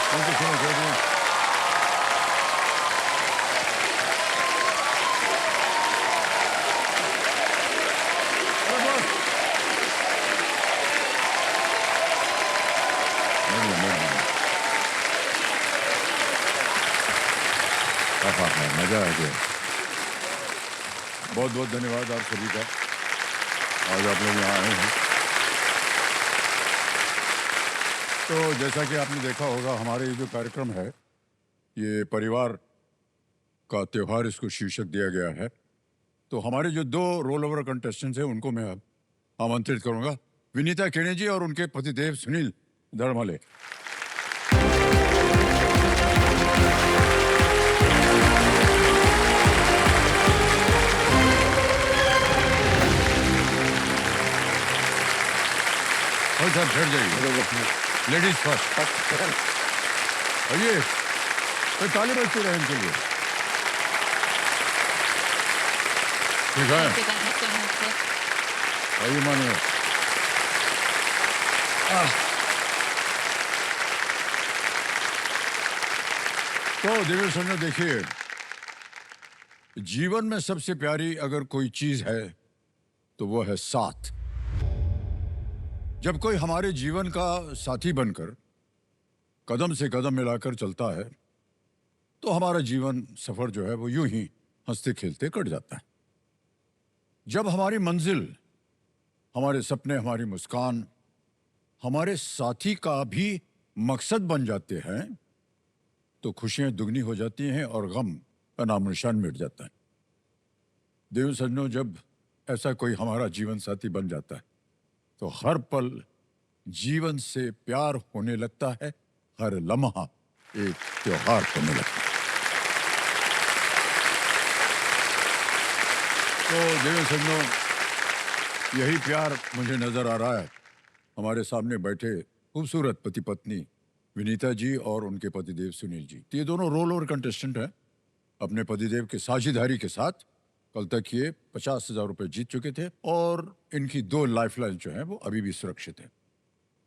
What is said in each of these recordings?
Thank you so much. अरे बस मजा आ गया। बहुत बहुत धन्यवाद आप सभी का, आज आप लोग यहाँ आए हैं। तो जैसा कि आपने देखा होगा, हमारे ये जो कार्यक्रम है, ये परिवार का त्योहार इसको शीर्षक दिया गया है। तो हमारे जो दो रोल ओवर कंटेस्टेंट्स हैं उनको मैं अब आमंत्रित करूंगा, विनीता केणे जी और उनके पतिदेव सुनील धड़मले। और सर बैठ जाइए, लेडीज फर्स्ट। आइए, तो ताली बजती रहे इनके लिए। ठीक है, आइए मानिए। तो दिव्य सुनो, देखिए, जीवन में सबसे प्यारी अगर कोई चीज है तो वो है साथ। जब कोई हमारे जीवन का साथी बनकर कदम से कदम मिलाकर चलता है तो हमारा जीवन सफर जो है वो यूं ही हंसते खेलते कट जाता है। जब हमारी मंजिल, हमारे सपने, हमारी मुस्कान हमारे साथी का भी मकसद बन जाते हैं तो खुशियां दुगनी हो जाती हैं और गम का नामो निशान मिट जाता है। देव सज्जनों, जब ऐसा कोई हमारा जीवन साथी बन जाता है तो हर पल जीवन से प्यार होने लगता है, हर लम्हा एक त्योहार होने लगता है। तो देव सज्जनों, यही प्यार मुझे नजर आ रहा है हमारे सामने बैठे खूबसूरत पति पत्नी विनीता जी और उनके पतिदेव सुनील जी। ये दोनों रोल ओवर कंटेस्टेंट हैं। अपने पतिदेव के साझेदारी के साथ कल तक ये 50,000 रुपए जीत चुके थे और इनकी 2 लाइफलाइन जो हैं वो अभी भी सुरक्षित है।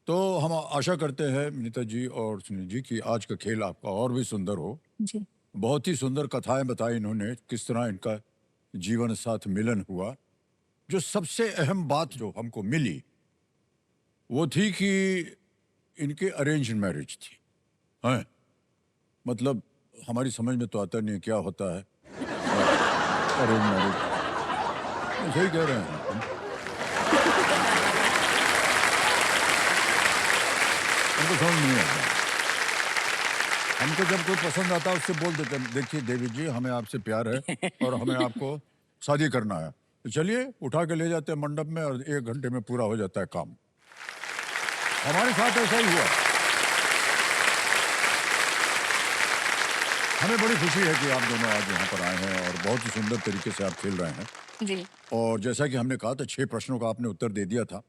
तो हम आशा करते हैं विनीता जी और सुनील जी कि आज का खेल आपका और भी सुंदर हो जी। बहुत ही सुंदर कथाएं बताई इन्होंने, किस तरह इनका जीवन साथ मिलन हुआ। जो सबसे अहम बात जो हमको मिली वो थी कि इनके अरेंज मैरिज थी। हैं? मतलब हमारी समझ में तो आता नहीं है क्या होता है अरेंज मैरिज। सही कह रहे हैं हम। हमको समझ नहीं आता। हमको जब कोई पसंद आता है उससे बोल देते हैं, देखिए देवी जी, हमें आपसे प्यार है और हमें आपको शादी करना है। तो चलिए उठा के ले जाते हैं मंडप में और 1 घंटे में पूरा हो जाता है काम। हमारे साथ ऐसा ही हुआ। हमें बड़ी खुशी है कि आप दोनों आज यहाँ पर आए हैं और बहुत ही सुंदर तरीके से आप खेल रहे हैं जी। और जैसा कि हमने कहा था, 6 प्रश्नों का आपने उत्तर दे दिया था,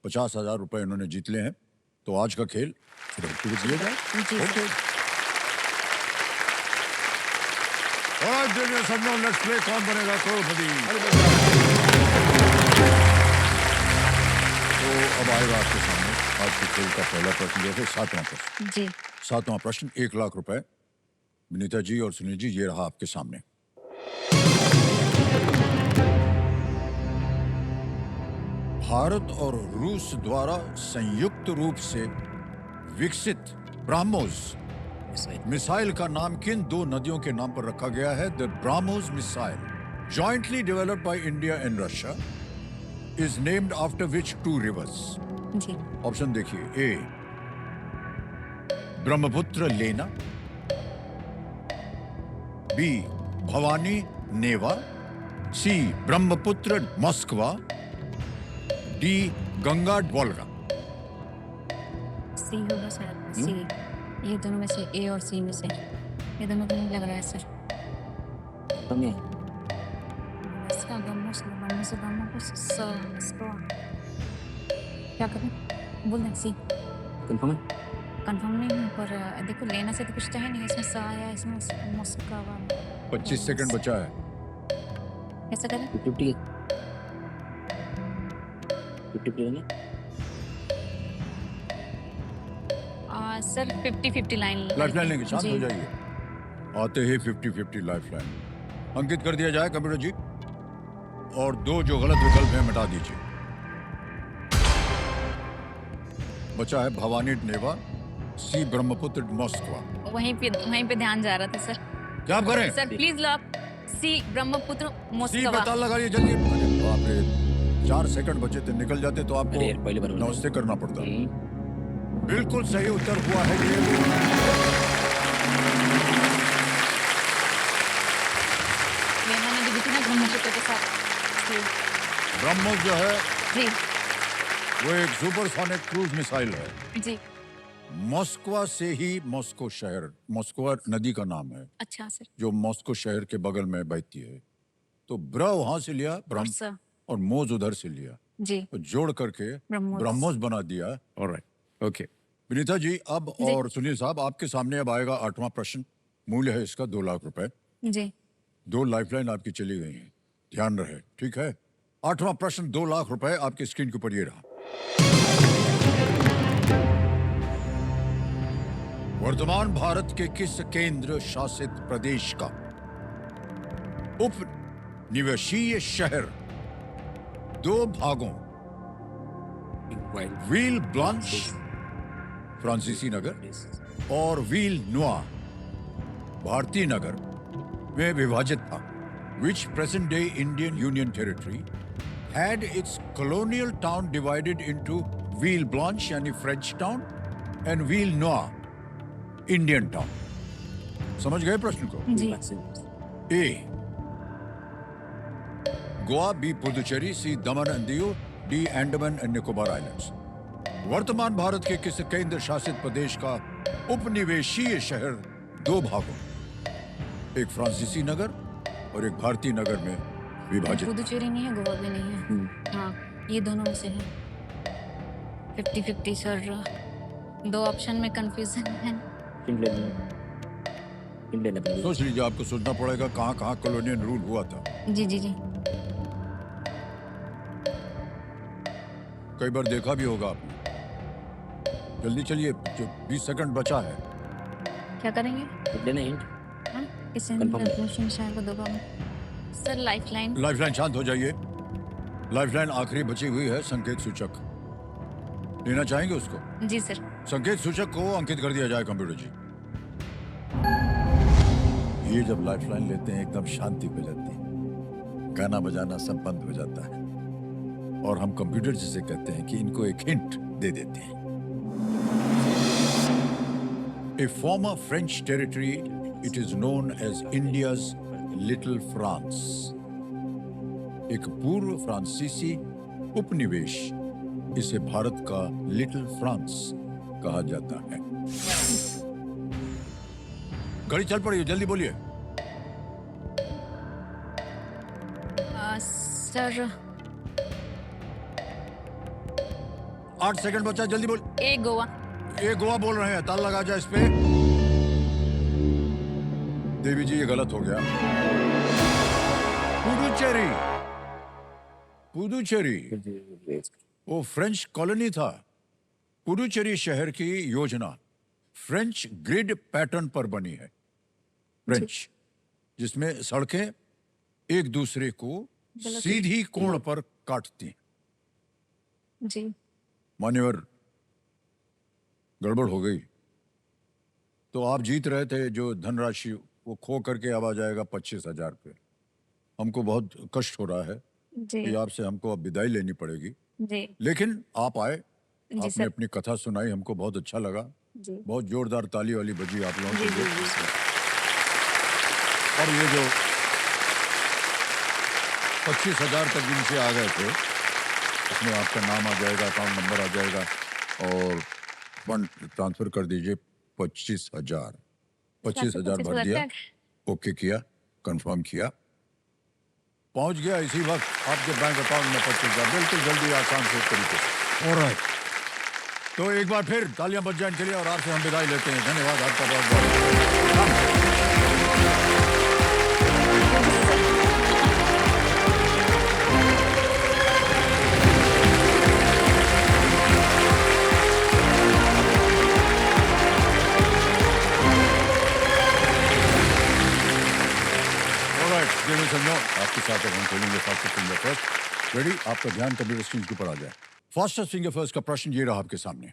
50,000 रुपए इन्होंने जीत लिए हैं। तो आज का खेल दिया जाए। ओके, और लेट्स प्ले कौन बनेगा करोड़पति। तो अब आएगा आपके सामने आज के खेल का पहला प्रश्न, जैसे 7वां प्रश्न जी। 7वां प्रश्न 1 लाख रुपए। विनीता जी और सुनील जी, ये रहा आपके सामने। भारत और रूस द्वारा संयुक्त रूप से विकसित ब्रह्मोस मिसाइल का नाम किन 2 नदियों के नाम पर रखा गया है? The BrahMos missile, jointly developed by India and Russia, is named after which 2 rivers? जी। ऑप्शन देखिए, A Brahmaputra Lena, B Bhavani Neva, C Brahmaputra Moskva, D Ganga Volga. C होगा शायद, सी। ये दोनों में से, ए और सी में से, ये दोनों को नहीं लग रहा है सर। इसका गम्मो से बनने से गम्मो को इसको क्या करें? बोल दें सी। कंफर्म है? कंफर्म नहीं हूँ, पर देखो लेना से तो कुछ तो है नहीं, इसमें सा आया, इसमें मॉस्को। 25 सेकंड बचा है। कैसा करें? 50 50 आज सर 50-50 लाइन लाइफ लाइन लेंगे, शांत जी। हो जाइए। आते ही 50-50 लाइफ लाइन अंकित कर दिया जाए कंप्यूटर जी, और दो जो गलत विकल्प हैं मिटा दीजिए। बचा है भवानी नेवा, सी ब्रह्मपुत्र मॉस्कवा। वहीं पे ध्यान जा रहा था सर। क्या आप करें? सर प्लीज लो आप सी ब्रह्मपुत्र सी मोस्कवा। पे ताल लगाइए जल्दी। अरे बाप रे, 4 सेकंड बचे थे, निकल जाते तो आपको अरे पहले बनो नमस्ते करना पड़ता। बिल्कुल सही उत्तर हुआ है ये। मेघना नदी भी थी ना ब्रह्मपुत्र के साथ। जी। ब्रह्मोस जो है जी वो एक सुपरसोनिक क्रूज मिसाइल है। जी। मॉस्कवा से ही मॉस्को शहर, मॉस्कवा नदी का नाम है अच्छा सर। जो मॉस्को शहर के बगल में बहती है। तो ब्र वहां से लिया ब्रह्म, सर और मोज उधर से लिया, जी तो जोड़ करके ब्रह्मोस। ब्रह्मोस बना दिया। Alright, okay. विनीता जी अब जी। और सुनील साहब, आपके सामने अब आएगा 8वां प्रश्न। मूल्य है इसका 2 लाख रुपए। जी 2 लाइफलाइन आपकी चली गई हैं, ध्यान रहे, ठीक है। 8वां प्रश्न 2 लाख रुपए आपकी स्क्रीन के ऊपर ये रहा। वर्तमान भारत के किस केंद्र शासित प्रदेश का उप निवेशीय शहर 2 भागों व्हील ब्लांच फ्रांसीसी नगर और व्हील नुआ भारतीय नगर में विभाजित था? Which present day Indian Union territory had its colonial town divided into Villeblanche यानी French town and Villenoix Indian town? समझ गए प्रश्न को? जी A. Goa, B. Puducherry, C. Daman and Diu, D. Andaman and Nicobar islands. वर्तमान भारत के किस केंद्र शासित प्रदेश का उपनिवेशीय शहर 2 भागों, एक फ्रांसीसी नगर और एक भारतीय नगर में विभाजित? पुदुचेरी नहीं है, गोवा भी नहीं है। हाँ ये दोनों में से है। 50-50 सर। 2 ऑप्शन में कंफ्यूजन है। सोच लीजिए, आपको सोचना पड़ेगा कहाँ कहाँ कॉलोनियल रूल हुआ था। जी जी जी। कई बार देखा भी होगा आपने। जल्दी चलिए, जो 20 सेकंड बचा है। क्या करेंगे? हाँ किसे Confirm। कंफ्यूजन शायद को दोगा सर। लाइफलाइन। लाइफलाइन, शांत हो जाइए। लाइफलाइन आखिरी बची हुई है, संकेत सूचक लेना चाहेंगे उसको? जी सर। संकेत सूचक को अंकित कर दिया जाए कंप्यूटर जी। ये जब लाइफलाइन लेते हैं एकदम शांति हो जाती है, गाना बजाना सब बंद हो जाता है, और हम कंप्यूटर जिसे कहते हैं कि इनको एक हिंट दे देते हैं। A former French territory, it is known as India's Little France. एक पूर्व फ्रांसीसी उपनिवेश, इसे भारत का लिटिल फ्रांस कहा जाता है। घड़ी चल पड़ी है, जल्दी बोलिए। सर 8 सेकंड बचा, जल्दी बोल। ए गोवा। ये गोवा बोल रहे हैं, ताल लगा जाए इस पे। देवी जी ये गलत हो गया। पुडुचेरी, पुडुचेरी वो फ्रेंच कॉलोनी था। पुडुचेरी शहर की योजना फ्रेंच ग्रिड पैटर्न पर बनी है। फ्रेंच, जिसमें सड़कें एक दूसरे को सीधी कोण पर काटती हैं। जी मान्यवर, गड़बड़ हो गई तो आप जीत रहे थे जो धनराशि, वो खो करके अब आ जाएगा 25,000 पे। हमको बहुत कष्ट हो रहा है जी कि आपसे हमको अब विदाई लेनी पड़ेगी, जी लेकिन आप आए, जी आपने सर। अपनी कथा सुनाई, हमको बहुत अच्छा लगा। जी बहुत जोरदार ताली वाली बजी आप लोगों जी के जी लिए। जी। और ये जो 25,000 तक जिनसे आ गए थे, उसमें आपका नाम आ जाएगा, अकाउंट नंबर आ जाएगा, और फंड ट्रांसफर कर दीजिए 25,000। 25,000 भर दिया, ओके किया, कंफर्म किया, पहुंच गया इसी वक्त आपके बैंक अकाउंट में 25,000, बिल्कुल जल्दी आसान से तरीके से। ऑलराइट, तो एक बार फिर तालियां बज जाए इनके लिए, और आपसे हम विदाई लेते हैं। धन्यवाद आपका बहुत बहुत। देवी संजो, आपके साथ अब हम खेलेंगे फास्टेस्ट फिंगर फर्स्ट। रेडी? आपका ध्यान कंप्यूटर स्क्रीन के ऊपर आ जाए। फास्टेस्ट फिंगर फर्स्ट का प्रश्न ये रहा आपके सामने।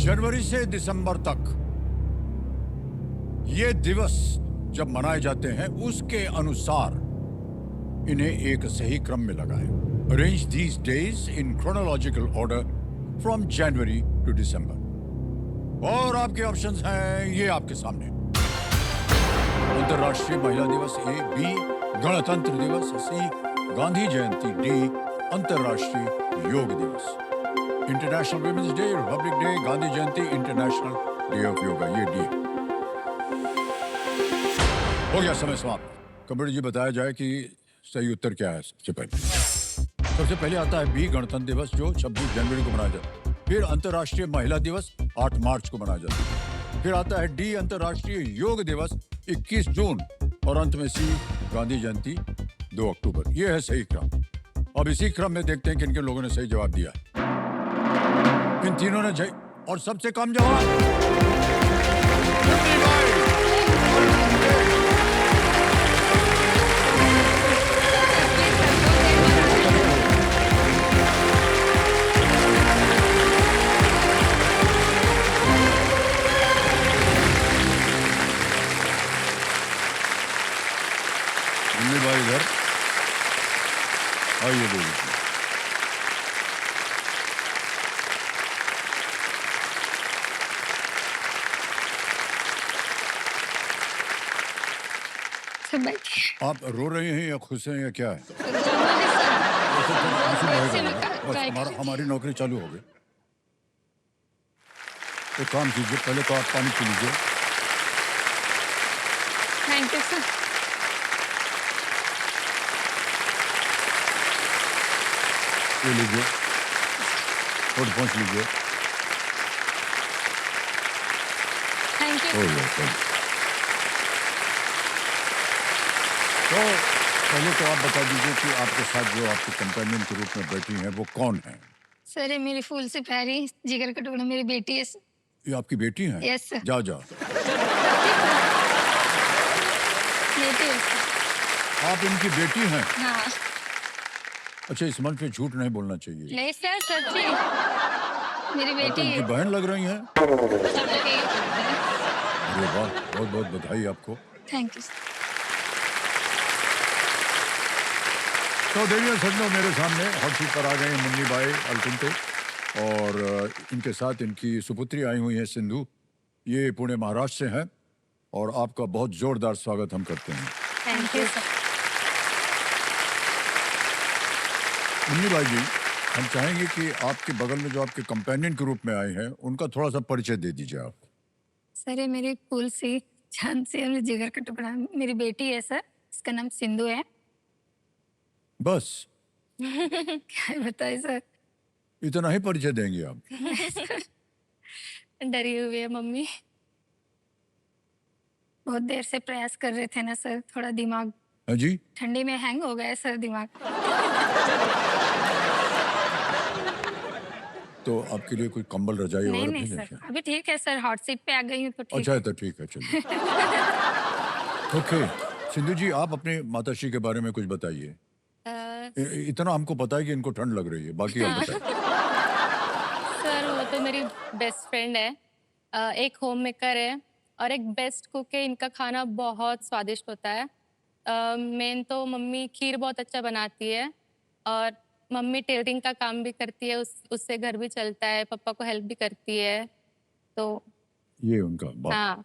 जनवरी से दिसंबर तक ये दिवस जब मनाए जाते हैं उसके अनुसार इन्हें एक सही क्रम में लगाएं। Arrange these days in chronological order from January to December. और आपके ऑप्शंस हैं ये आपके सामने। अंतर्राष्ट्रीय महिला दिवस ए, बी गणतंत्र दिवस, सी गांधी जयंती, डी अंतर्राष्ट्रीय योग दिवस। International Women's Day, Republic Day, Gandhi Jayanti, International Day of Yoga, ये डी। हो गया समय समाप्त। कंप्यूटर जी बताया जाए कि सही उत्तर क्या है। सबसे पहले आता है बी गणतंत्र दिवस, जो 26 जनवरी को मनाया जाता है। फिर अंतर्राष्ट्रीय महिला दिवस 8 मार्च को मनाया जाता है। फिर आता है डी अंतर्राष्ट्रीय योग दिवस 21 जून, और अंत में सी गांधी जयंती 2 अक्टूबर। यह है सही क्रम। अब इसी क्रम में देखते हैं कि किन लोगों ने सही जवाब दिया। इन तीनों ने और सबसे कम जवाब भाई इधर आइए। बोलिए। आप रो रहे हैं या खुश हैं या क्या है? बस हमारी नौकरी चालू हो गई। एक काम कीजिए, पहले तो आप पानी पी लीजिए। Thank you sir. ये लीजिए और पहुंच लीजिए। Thank you. तो पहले तो आप बता दीजिए कि आपके साथ जो आपके कंपेनियन के रूप में बैठी हैं वो कौन है? सर ये मेरी फूल से प्यारी जिगर का टुकड़ा मेरी बेटी है। ये आपकी बेटी है? Yes sir. जाओ जाओ। बेटी है सर। आप इनकी बेटी हैं? हाँ। अच्छा, इस मंच पे झूठ नहीं बोलना चाहिए। नहीं सर, सच्ची मेरी आप बेटी इनकी है। बहन लग रही हैं। अरे वाह, बहुत बहुत बधाई आपको। Thank you. तो देवियां सजनों, मेरे सामने हॉट सीट पर आ गए हैं मुन्नी बाई अलकुंटे, और इनके साथ इनकी सुपुत्री आई हुई है सिंधु। ये पुणे महाराष्ट्र से हैं, और आपका बहुत जोरदार स्वागत हम करते हैं। Thank you sir. Munni Bai ji, हम चाहेंगे कि आपके बगल में जो आपके कंपेनियन के रूप में आए हैं उनका थोड़ा सा परिचय दे दीजिए आप। सर ये मेरी फूल सी जान से और जिगर का टुकड़ा मेरी बेटी है सर। इसका नाम सिंधु है। बस क्या बताए सर? इतना ही परिचय देंगे आप? डरी हुई है मम्मी। बहुत देर से प्रयास कर रहे थे ना सर, थोड़ा दिमाग हाँ जी। ठंडी में हैंग हो गया सर दिमाग। तो आपके लिए कोई कंबल रजाई नहीं वगैरह नहीं भेजें सर, क्या? अभी ठीक है सर, हॉट सीट पे आ गई हूँ तो ठीक अच्छा है। है, तो ठीक है, चलिए। ओके सिंधु जी, आप अपने माताश्री के बारे में कुछ बताइए। इतना हमको पता है कि इनको ठंड लग रही है, बाकी आप बताइए। सर वो तो मेरी बेस्ट फ्रेंड है, एक होम मेकर है और एक बेस्ट कुक है। इनका खाना बहुत स्वादिष्ट होता है। मेन तो मम्मी खीर बहुत अच्छा बनाती है, और मम्मी टेलरिंग का काम भी करती है, उससे घर भी चलता है। पापा को हेल्प भी करती है। तो ये उनका बात। हाँ,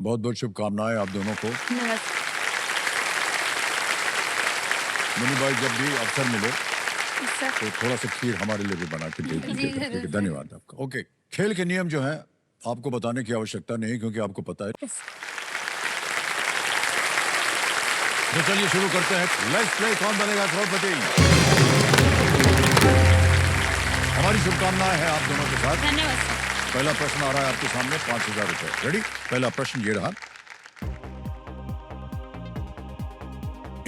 बहुत बहुत शुभकामनाएं आप दोनों को। नमस्ते। मुन्नी भाई, जब भी अवसर मिले सर तो थोड़ा सा खीर हमारे लिए भी बना के दे जी, दीजिए। जरूर। ठीक है, धन्यवाद आपका। ओके, खेल के नियम जो हैं आपको बताने की आवश्यकता नहीं, क्योंकि आपको पता है। तो चलिए शुरू करते हैं। लेट्स प्ले कौन बनेगा करोड़पति। हमारी शुभकामनाएं हैं आप दोनों के साथ। धन्यवाद सर। पहला प्रश्न आ रहा है आपके सामने, 5,000 रुपए। रेडी? पहला प्रश्न ये रहा।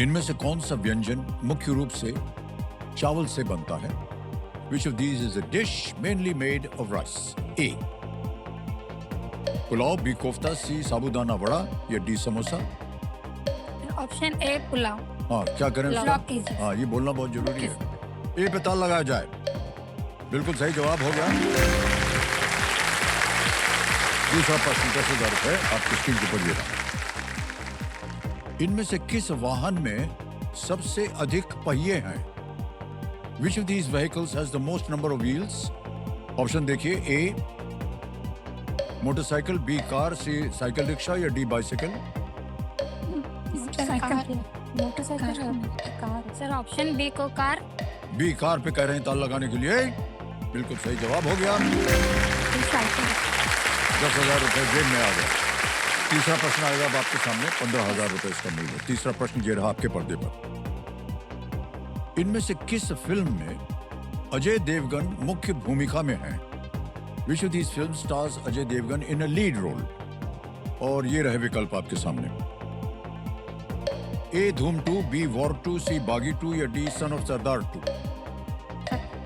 इनमें से कौन सा व्यंजन मुख्य रूप से चावल से बनता है? Which of these is a dish mainly made of rice? A. Pulao, B kofta, C sabudana vada, या D samosa? Option A pulao. हाँ, क्या करें उसका? लॉक कीजिए। हाँ, ये बोलना बहुत जरूरी है। ए पे ताला लगाया जाए। बिल्कुल सही जवाब हो गया। दूसरा प्रश्न 10,000 रुपए आपकी स्क्रीन के ऊपर ये रहा। इनमें से किस वाहन में सबसे अधिक पहिए हैं? Which of these vehicles has the most number of wheels? Option देखिए, A motorcycle, B car, C cycle rickshaw या D bicycle. Motorcycle car. Sir option B को कार। बी कार पे कह रहे हैं ताला लगाने के लिए। बिल्कुल सही जवाब हो गया। 10,000 रुपए जेब में आ गया। तीसरा प्रश्न आएगा अब आपके सामने। 15,000 रुपए इसका मूल्य। तीसरा प्रश्न ये रहा आपके पर्दे पर। इनमें से किस फिल्म में अजय देवगन मुख्य भूमिका में है? Which of these film stars Ajay Devgan in a lead role? और ये रहे विकल्प आपके सामने। ए धूम 2, बी वॉर 2, सी बागी 2 या D son of Sardar 2।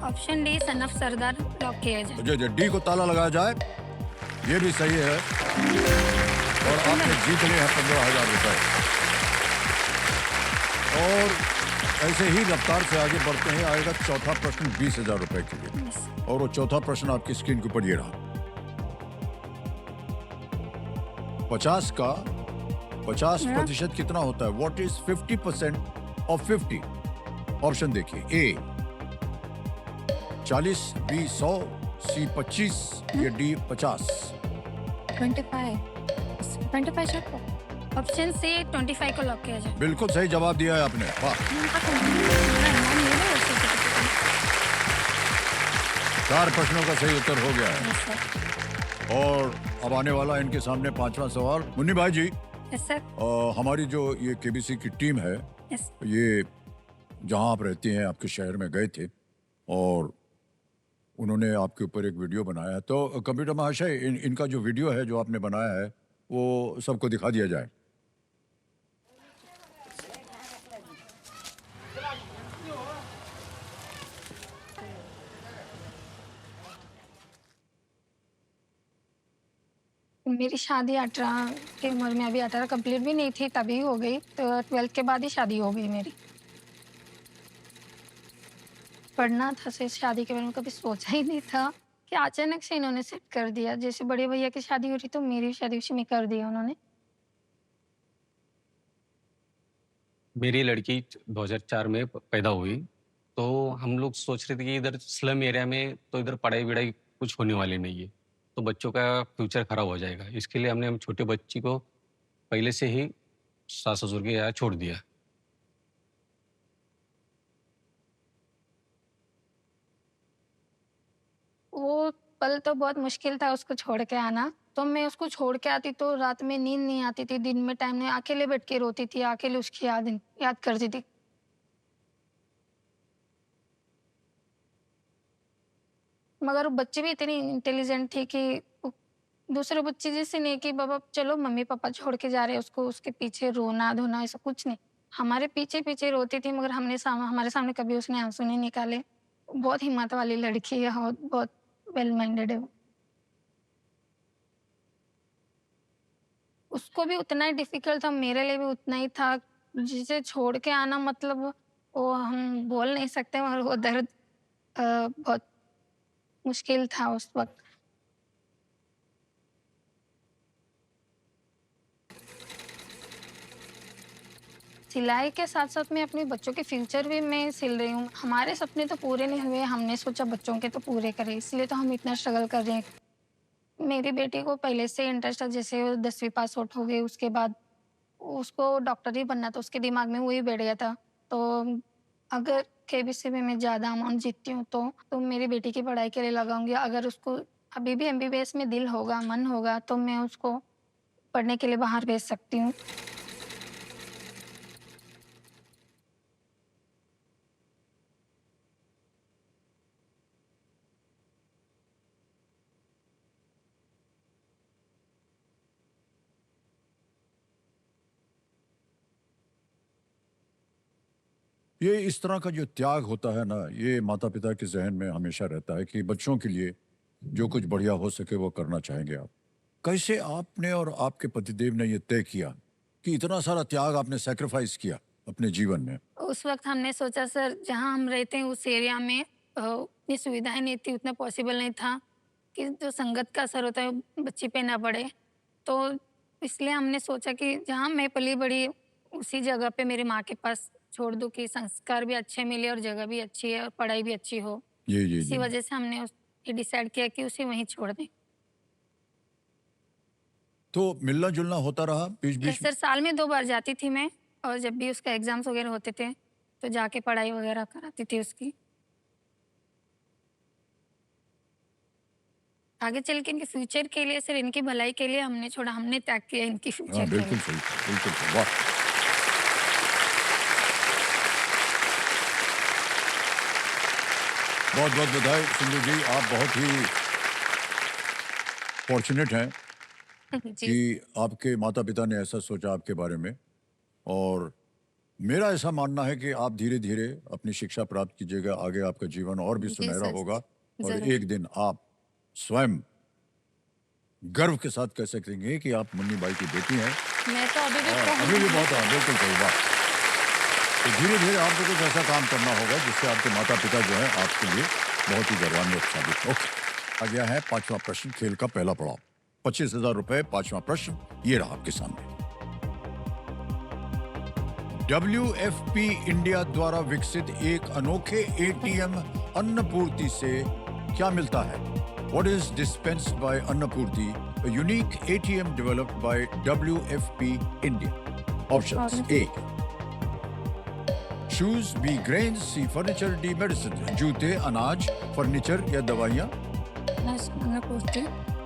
Option D son of Sardar lock किया जाए। जी डी को ताला लगाया जाए। ये भी सही है और आपने जीत लिए हैं 15,000 रुपए। और ऐसे ही रफ्तार से आगे बढ़ते हैं। आएगा चौथा प्रश्न 20,000 रुपए के लिए। और वो चौथा प्रश्न आपकी स्क्रीन के ऊपर ये रहा। 50 का 50% कितना होता है? What is 50% of 50? ऑप्शन देखिए, ए 40, बी 100, सी 25 या डी 50। 25 ऑप्शन सी 25 को लॉक किया जाए। बिल्कुल सही जवाब दिया है आपने। वाह, 4 प्रश्नों का सही उत्तर हो गया है। और अब आने वाला इनके सामने 5वां सवाल। मुन्नी भाई जी, यस सर। हमारी जो ये केबीसी की टीम है, यस। ये जहां आप रहती हैं आपके शहर में गए थे और उन्होंने आपके ऊपर एक वीडियो बनाया है। तो कंप्यूटर महाशय, इनका जो वीडियो है जो आपने बनाया है वो सबको दिखा दिया जाए। मेरी शादी 18 की उम्र में, अभी 18 कंप्लीट भी नहीं थी तभी हो गई। तो 12th के बाद ही शादी हो गई मेरी। पढ़ना था, से शादी के बारे में कभी सोचा ही नहीं था कि अचानक से इन्होंने सेट कर दिया। जैसे बड़े भैया की शादी हो रही तो मेरी शादी उसी में कर दिया उन्होंने। मेरी लड़की 2004 में पैदा हुई, तो हम लोग सोच रहे थे कि इधर स्लम एरिया में तो इधर पढ़ाई-वढ़ाई कुछ होने वाली नहीं है, तो बच्चों का फ्यूचर खराब हो जाएगा। इसके लिए हम छोटे बच्ची को पहले से ही सास-ससुर के यहाँ छोड़ दिया। वो पल तो बहुत मुश्किल था उसको छोड़ के आना। तो मैं उसको छोड़ के आती तो रात में नींद नहीं आती थी, दिन में टाइम में अकेले बैठ के रोती थी, अकेले उसकी याद करती थी। मगर वो बच्ची भी इतनी इंटेलिजेंट थी कि वो दूसरे बच्चे जैसे नहीं कि बाबा चलो मम्मी पापा छोड़ के जा रहे हैं उसको, उसके पीछे रोना धोना ऐसा कुछ नहीं। हमारे पीछे पीछे रोती थी मगर हमारे सामने कभी उसने आंसू नहीं निकाले। बहुत हिम्मत वाली लड़की है और बहुत वेल माइंडेड है वो। उसको भी उतना ही डिफिकल्ट था, मेरे लिए भी उतना ही था। जिसे छोड़ के आना मतलब वो हम बोल नहीं सकते मगर वो दर्द बहुत मुश्किल था उस वक्त। सिलाई के साथ साथ मैं अपने बच्चों के फ्यूचर भी मैं सिल रही हूँ। हमारे सपने तो पूरे नहीं हुए, हमने सोचा बच्चों के तो पूरे करें, इसलिए तो हम इतना स्ट्रगल कर रहे हैं। मेरी बेटी को पहले से इंटरेस्ट था, जैसे वो 10वीं पास आउट हो गई उसके बाद उसको डॉक्टर ही बनना था, उसके दिमाग में वही बैठ गया था। तो अगर केबीसी में मैं ज़्यादा अमाउंट जीतती हूँ तो मेरी बेटी की पढ़ाई के लिए लगाऊंगी। अगर उसको अभी भी एमबीबीएस में दिल होगा, मन होगा तो मैं उसको पढ़ने के लिए बाहर भेज सकती हूँ। ये इस तरह का जो त्याग होता है ना, ये माता पिता के जहन में हमेशा रहता है कि बच्चों के लिए जो कुछ बढ़िया हो सके वो करना चाहेंगे आप। कैसे आपने और आपके पतिदेव ने ये तय किया कि इतना सारा त्याग आपने सेक्रीफाइस किया अपने जीवन में? उस वक्त हमने सोचा सर जहाँ हम रहते हैं उस एरिया में इतनी सुविधाएं नहीं थी, उतना पॉसिबल नहीं था कि जो संगत का असर होता है वो बच्ची पे ना पड़े। तो इसलिए हमने सोचा कि जहाँ मैं पली बड़ी उसी जगह पे मेरी माँ के पास छोड़ दूँ कि संस्कार भी अच्छे मिले और जगह भी अच्छी है और पढ़ाई भी अच्छी हो। जी जी इसी जी। वजह से हमने ये डिसाइड किया कि उसे वहीं छोड़ दें। तो मिलना जुलना होता रहा बीच यस बीच में? सर, साल में 2 बार जाती थी मैं और जब भी उसका एग्जाम्स वगैरह होते थे तो जाके पढ़ाई वगैरह कराती थी उसकी। आगे चल के इनके फ्यूचर के लिए सर, इनकी भलाई के लिए हमने छोड़ा, हमने त्याग किया इनकी हाँ फ्यूचर के बिल्कुल लिए। सही, बिल्कुल सही। वाह। बहुत बहुत बधाई सिंधु जी, आप बहुत ही फॉर्चुनेट हैं जी। कि आपके माता पिता ने ऐसा सोचा आपके बारे में। और मेरा ऐसा मानना है कि आप धीरे धीरे अपनी शिक्षा प्राप्त कीजिएगा, आगे आपका जीवन और भी जी सुनहरा सर, होगा और ज़रूर। एक दिन आप स्वयं गर्व के साथ कह सकेंगे कि आप मुन्नी बाई की बेटी हैं। मैं तो अभी भी और प्राउड अभी भी हूँ। बहुत बिल्कुल सही बात। तो धीरे धीरे आपको कुछ ऐसा काम करना होगा जिससे आपके माता पिता जो है आपके लिए बहुत ही गौरवान्वित साबित। ओके, आ गया है पांचवा प्रश्न, खेल का पहला पड़ाव। 25,000 रुपए, पांचवा प्रश्न ये रहा आपके सामने। WFP इंडिया द्वारा विकसित एक अनोखे ATM अन्नपूर्ति से क्या मिलता है? What is dispensed by Annapurti, a unique ATM developed by WFP India? Options: A. Shoes, B. Grains, C. Furniture, D. Medicine. जूते, अनाज, फर्नीचर या दवाइयाँ? अनाज अन्नपूर्ति,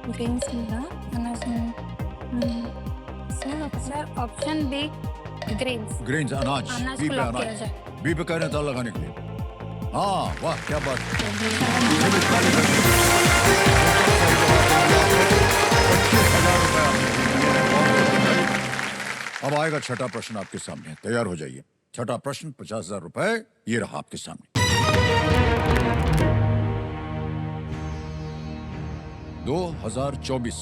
ग्रेन्स मिला, अनाज sir option B grains. Grains, अनाज। अनाज बी को पे लॉक किया अनाज। जाए। बी पे कह रहे हैं ताला लगाने के लिए। हाँ, वाह क्या बात है। अब आएगा छठा प्रश्न आपके सामने, तैयार हो जाइए। छठा प्रश्न, 50,000 रुपए ये रहा आपके सामने। 2024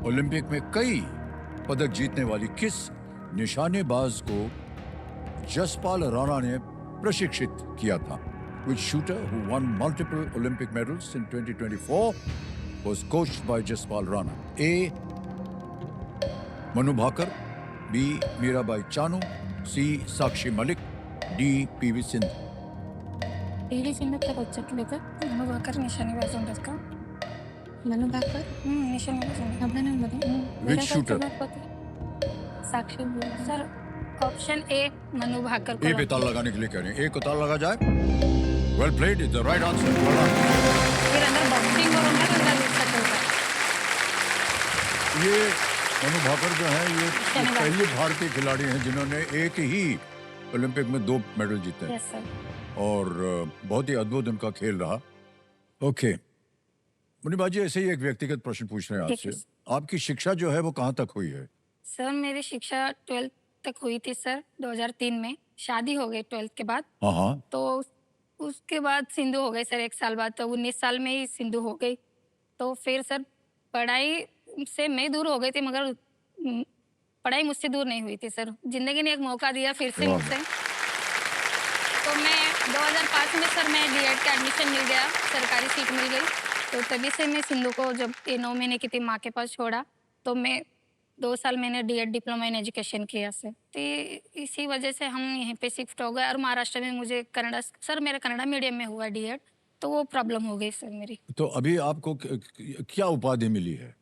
ओलंपिक में कई पदक जीतने वाली किस निशानेबाज को जसपाल राणा ने प्रशिक्षित किया था? Which shooter who won multiple Olympic medals in 2024 was coached by Jaspal Rana? A. Manu Bhaker, B. Mirabai Chanu, C. Sakshi Malik, D. PV Sindhu. PD Sindhu का बच्चा के लेकर मनु भाकर निशानेबाज होंगे का। मनु भाकर, निशानेबाज होंगे। अब मैंने बताया। Which shooter? साक्षी बोल। Sir option A Manu Bhaker को ए lock पे ताला किया। लगाने के लिए कह रहे हैं। ए को ताला लगा जाए। Well played, is the right answer. Well done. फिर अंदर बॉक्सिंग और होंगे तो अंदर दूसरा चलता है। ये मनु भाकर जो है ये धन्यवाद। पहले भारतीय खिलाड़ी हैं जिन्होंने एक ही ओलंपिक में 2 मेडल जीते हैं। Yes sir. और बहुत ही अद्भुत उनका खेल रहा। ओके मुन्नी बाजी, ऐसे ही एक व्यक्तिगत प्रश्न पूछ रहे हैं ठीक है। आपसे। आपकी शिक्षा जो है वो कहाँ तक हुई है? सर मेरी शिक्षा 12th तक हुई थी सर। 2003 में शादी हो गई 12th के बाद। हाँ हाँ। तो उसके बाद सिंधु हो गई सर 1 साल बाद। तो 19 साल में ही सिंधु हो गई। तो फिर सर पढ़ाई से मैं दूर हो गई थी, मगर पढ़ाई मुझसे दूर नहीं हुई थी सर। जिंदगी ने एक मौका दिया फिर से वाह। मुझसे। तो मैं 2005 में सर मैं डीएड का एडमिशन मिल गया, सरकारी सीट मिल गई। तो तभी से मैं सिंधु को जब ये 9 महीने की थी माँ के पास छोड़ा, तो मैं 2 साल मैंने डीएड डिप्लोमा इन एजुकेशन किया सर। तो इसी वजह से हम यहीं पे शिफ्ट हो गए। और महाराष्ट्र में मुझे कन्नड़ा, सर मेरा कन्नड़ा मीडियम में हुआ डीएड, तो वो प्रॉब्लम हो गई सर मेरी। तो अभी आपको क्या उपाधि मिली है?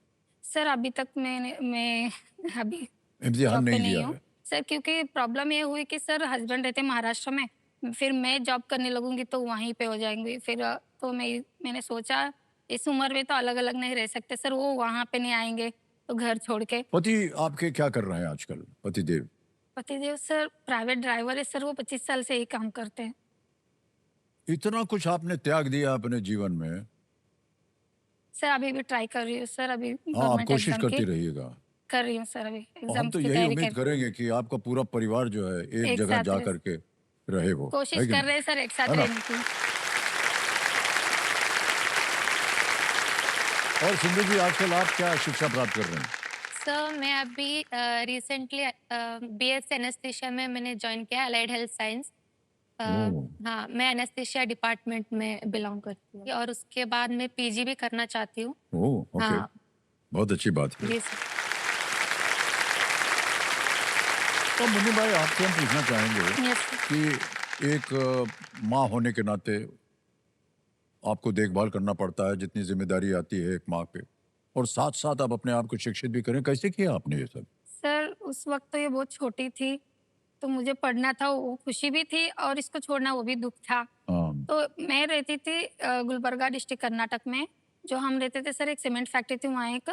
सर अभी तक मैं अभी इम्तिहान जॉब पे नहीं नहीं दिया हूँ है? सर, क्योंकि प्रॉब्लम ये हुई कि सर हस्बैंड रहते महाराष्ट्र में, फिर मैं जॉब करने लगूंगी तो वहीं पे हो जाएंगे। फिर तो मैंने सोचा इस उम्र में तो अलग अलग नहीं रह सकते सर, वो वहाँ पे नहीं आएंगे तो घर छोड़ के। पति आपके क्या कर रहे हैं आजकल, पतिदेव? पतिदेव सर प्राइवेट ड्राइवर है सर, वो 25 साल से ही काम करते हैं। इतना कुछ आपने त्याग दिया अपने जीवन में। सर अभी भी ट्राई कर रही हूँ सर, अभी हाँ, आप गवर्नमेंट कोशिश एग्जाम करती की रहिएगा। कर रही हूँ सर। अभी और हम एग्जाम तो की यही तैयारी उम्मीद कर करेंगे कि आपका पूरा परिवार जो है एक एक जगह साथ जा रहे। करके रहे वो, है कोशिश कि कर नहीं? रहे हैं सर एक साथ है ना? रहने की। और सिंधु जी आजकल आप क्या शिक्षा प्राप्त कर रहे हैं? सर मैं अभी रिसेंटली बीएस एनेस्थीसिया में मैंने ज्वाइन किया अलाइड हेल्थ साइंस। ओह, हाँ, मैं एनेस्थीसिया डिपार्टमेंट में बिलोंग करती हूँ और उसके बाद मैं पीजी भी करना चाहती हूँ। ओह, ओके, हाँ, बहुत अच्छी बात है। जी सर। तो मुन्नी भाई आपसे हम पूछना चाहेंगे यस सर। कि एक माँ होने के नाते आपको देखभाल करना पड़ता है, जितनी जिम्मेदारी आती है एक माँ पे, और साथ साथ आप अपने आप को शिक्षित भी करें, कैसे किया आपने ये सब? सर उस वक्त तो ये बहुत छोटी थी, तो मुझे पढ़ना था, वो खुशी भी थी और इसको छोड़ना वो भी दुख था। हाँ, तो मैं रहती थी गुलबर्गा डिस्ट्रिक्ट कर्नाटक में। जो हम रहते थे सर, एक सीमेंट फैक्ट्री थी, वहाँ एक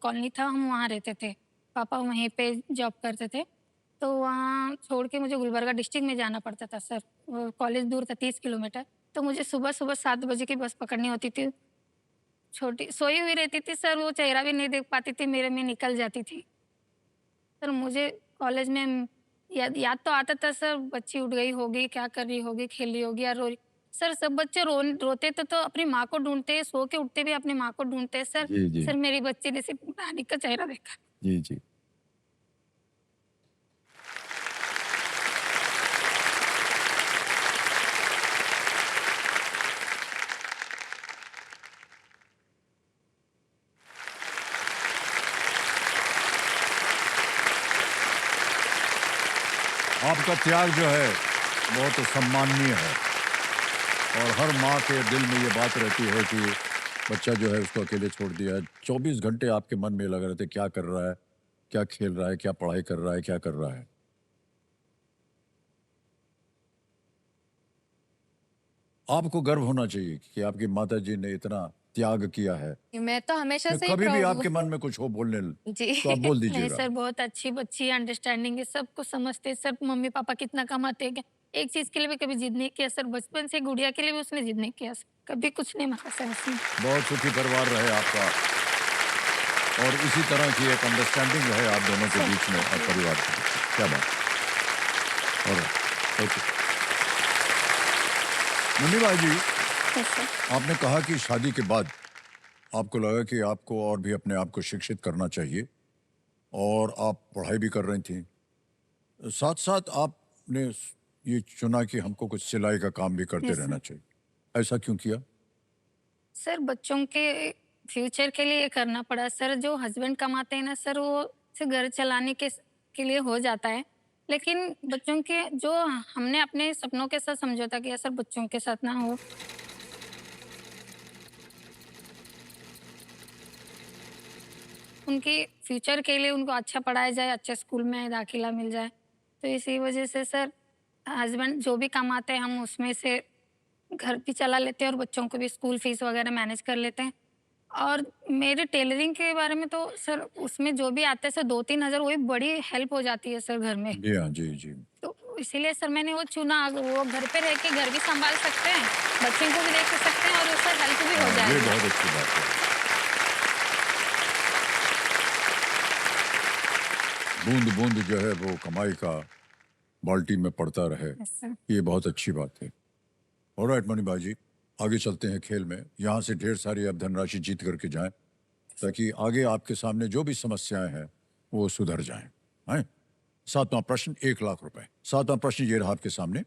कॉलोनी था, हम वहाँ रहते थे। पापा वहीं पे जॉब करते थे। तो वहाँ छोड़ के मुझे गुलबर्गा डिस्ट्रिक्ट में जाना पड़ता था सर। कॉलेज दूर था 30 किलोमीटर। तो मुझे सुबह-सुबह 7 बजे की बस पकड़नी होती थी। छोटी सोई हुई रहती थी सर, वो चेहरा भी नहीं देख पाती थी, मेरे में निकल जाती थी। सर मुझे कॉलेज में याद याद तो आता था सर, बच्ची उठ गई होगी, क्या कर रही होगी, खेल रही होगी या रो रही। सर सब बच्चे रोते थे तो अपनी माँ को ढूँढते हैं, सो के उठते भी अपनी माँ को ढूँढते हैं सर। जी, जी, सर मेरी बच्ची ने सिर्फ नानी का चेहरा देखा। जी, जी। आपका त्याग जो है बहुत सम्माननीय है, और हर माँ के दिल में ये बात रहती है कि बच्चा जो है उसको अकेले छोड़ दिया है। 24 घंटे आपके मन में लगा रहते, क्या कर रहा है, क्या खेल रहा है, क्या पढ़ाई कर रहा है, क्या कर रहा है। आपको गर्व होना चाहिए कि आपकी माता जी ने इतना त्याग किया है। मैं तो हमेशा से ही कभी भी प्राउड आपके हूँ। मन में कुछ हो बोलने जी। तो आप बोल नहीं दीजिएगा। सर, बहुत अच्छी बच्ची है, अंडरस्टैंडिंग है, सब कुछ समझते हैं सर, मम्मी-पापा कितना कमाते हैं क्या। एक चीज़ के लिए भी कभी जिद नहीं किया सर, बचपन से गुड़िया के लिए भी उसने जिद नहीं किया सर, कभी कुछ नहीं माँगा सर उसने। बहुत सुखी परिवार रहे आपका, और इसी तरह की एक अंडरस्टैंडिंग रहे आप दोनों के सर बीच में और परिवार के बीच। क्या बात। और ओके, मुन्नी भाई जी, यस सर। आपने कहा कि शादी के बाद आपको लगा कि आपको और भी अपने आप को शिक्षित करना चाहिए, और आप पढ़ाई भी कर रही थी। साथ साथ आपने ये चुना कि हमको कुछ सिलाई का काम भी करते यस रहना सर। चाहिए। ऐसा क्यों किया? सर बच्चों के फ्यूचर के लिए करना पड़ा सर। जो हस्बैंड कमाते हैं ना सर, वो सिर्फ घर चलाने के लिए हो जाता है, लेकिन बच्चों के जो हमने अपने सपनों के साथ समझौता किया सर, बच्चों के साथ ना हो। उनके फ्यूचर के लिए उनको अच्छा पढ़ाया जाए, अच्छे स्कूल में दाखिला मिल जाए। तो इसी वजह से सर, हस्बैंड जो भी कमाते हैं हम उसमें से घर भी चला लेते हैं और बच्चों को भी स्कूल फीस वगैरह मैनेज कर लेते हैं। और मेरे टेलरिंग के बारे में तो सर, उसमें जो भी आता है सर 2-3 हज़ार, वही बड़ी हेल्प हो जाती है सर घर में। जी हाँ, जी, जी। तो इसीलिए सर मैंने वो चुना, वो घर पे रह के घर भी सँभाल सकते हैं, बच्चों को भी देख सकते हैं और उससे हेल्प भी हो हाँ, ये जाएगी। बहुत अच्छी बात है। बूंद-बूंद जो है वो कमाई का बाल्टी में पड़ता रहे, यस सर। ये बहुत अच्छी बात है। ऑलराइट मणि भाई जी, आगे चलते हैं खेल में। यहाँ से ढेर सारी आप धनराशि जीत करके जाएँ, ताकि आगे आपके सामने जो भी समस्याएं हैं वो सुधर जाएं। हैं? 7वां प्रश्न 1 लाख रुपए। 7वां प्रश्न ये रहा आपके सामने।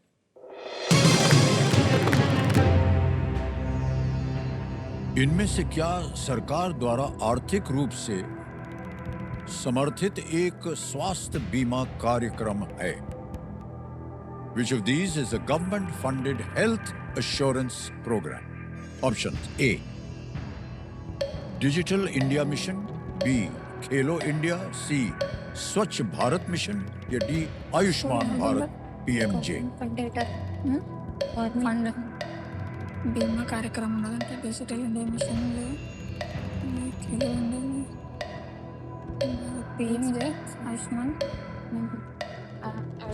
इनमें से क्या सरकार द्वारा आर्थिक रूप से समर्थित एक स्वास्थ्य बीमा कार्यक्रम है? Which of these is a government funded health assurance program? Options A, Digital India Mission, B Khelo India, C Swachh Bharat Mission, या D Ayushman Bharat PMJ. Fund बीमा कार्यक्रम ఉన్నదంటే Digital India Mission Khelo India में पीएमजे आयुष्मान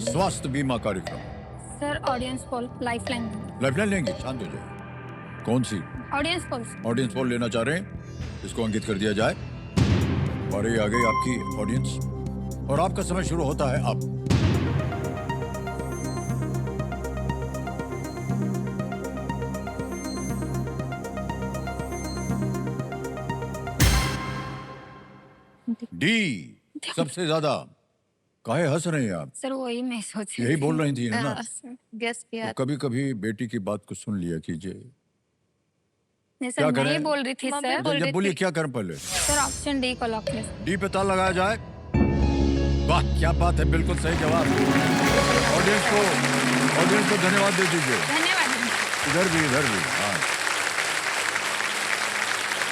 स्वास्थ्य बीमा कार्यक्रम। Sir audience poll lifeline lifeline लेंगे, शांत हो जाए। कौन सी? ऑडियंस पोल ऑडियंस पोल लेना चाह रहे हैं? इसको अंकित कर दिया जाए। और ये आ गई आपकी ऑडियंस, और आपका समय शुरू होता है अब। डी जानती हूँ। सबसे ज्यादा? काहे हंस रही हैं आप? सर वही मैं सोच रही यही थी। बोल रही थी ना? गेस किया तो कभी कभी बेटी की बात को सुन लिया कीजिए। नहीं क्या सर, मैं ही करें? बोल रही थी मम्मी सर। बोल जब रही बोलिए थी। क्या करें पहले? सर ऑप्शन डी को लॉक कीजिए। डी पे ताला लगाया जाए। वाह क्या बात है, बिल्कुल सही जवाब। ऑडियंस को धन्यवाद दे दीजिए। धन्यवाद। इधर भी हाँ।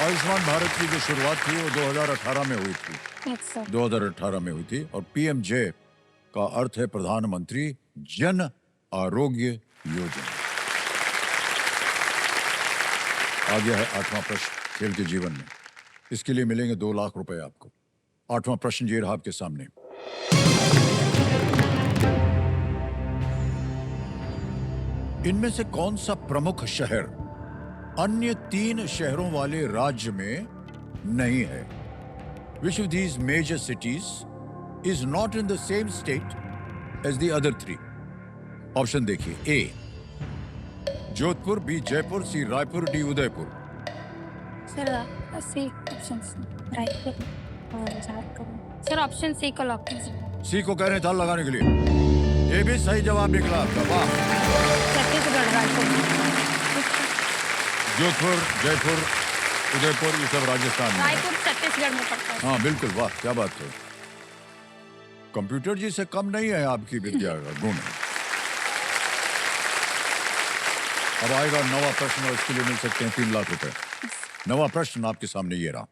आयुष्मान भारत की जो शुरुआत थी वो 2018 में हुई थी। Yes sir. 2018 में हुई थी और पीएमजे का अर्थ है प्रधानमंत्री जन आरोग्य योजना। आ गया है 8वां प्रश्न खेल के जीवन में। इसके लिए मिलेंगे 2 लाख रुपए आपको। 8वां प्रश्न ये रहा आपके सामने। इनमें से कौन सा प्रमुख शहर अन्य 3 शहरों वाले राज्य में नहीं है? Which of these major cities is not in the same state as the other 3? Option देखिए। A Jodhpur, B Jaipur, C Raipur, D Udaipur. Sir C option right और झारखंड। सर ऑप्शन सी को लॉक कीजिए। सी को कह रहे हैं ताला लगाने के लिए। ये भी सही जवाब निकला आपका। वाह। छत्तीसगढ़ रायपुर। जोधपुर, जयपुर, उदयपुर ये सब राजस्थान में है। रायपुर छत्तीसगढ़ में पड़ता है। हाँ बिल्कुल, वाह क्या बात है। कंप्यूटर जी से कम नहीं है आपकी विद्या का गुण। अब आएगा 9वां प्रश्न और इसके लिए मिल सकते हैं 3 लाख रुपए। 9वां प्रश्न आपके सामने ये रहा।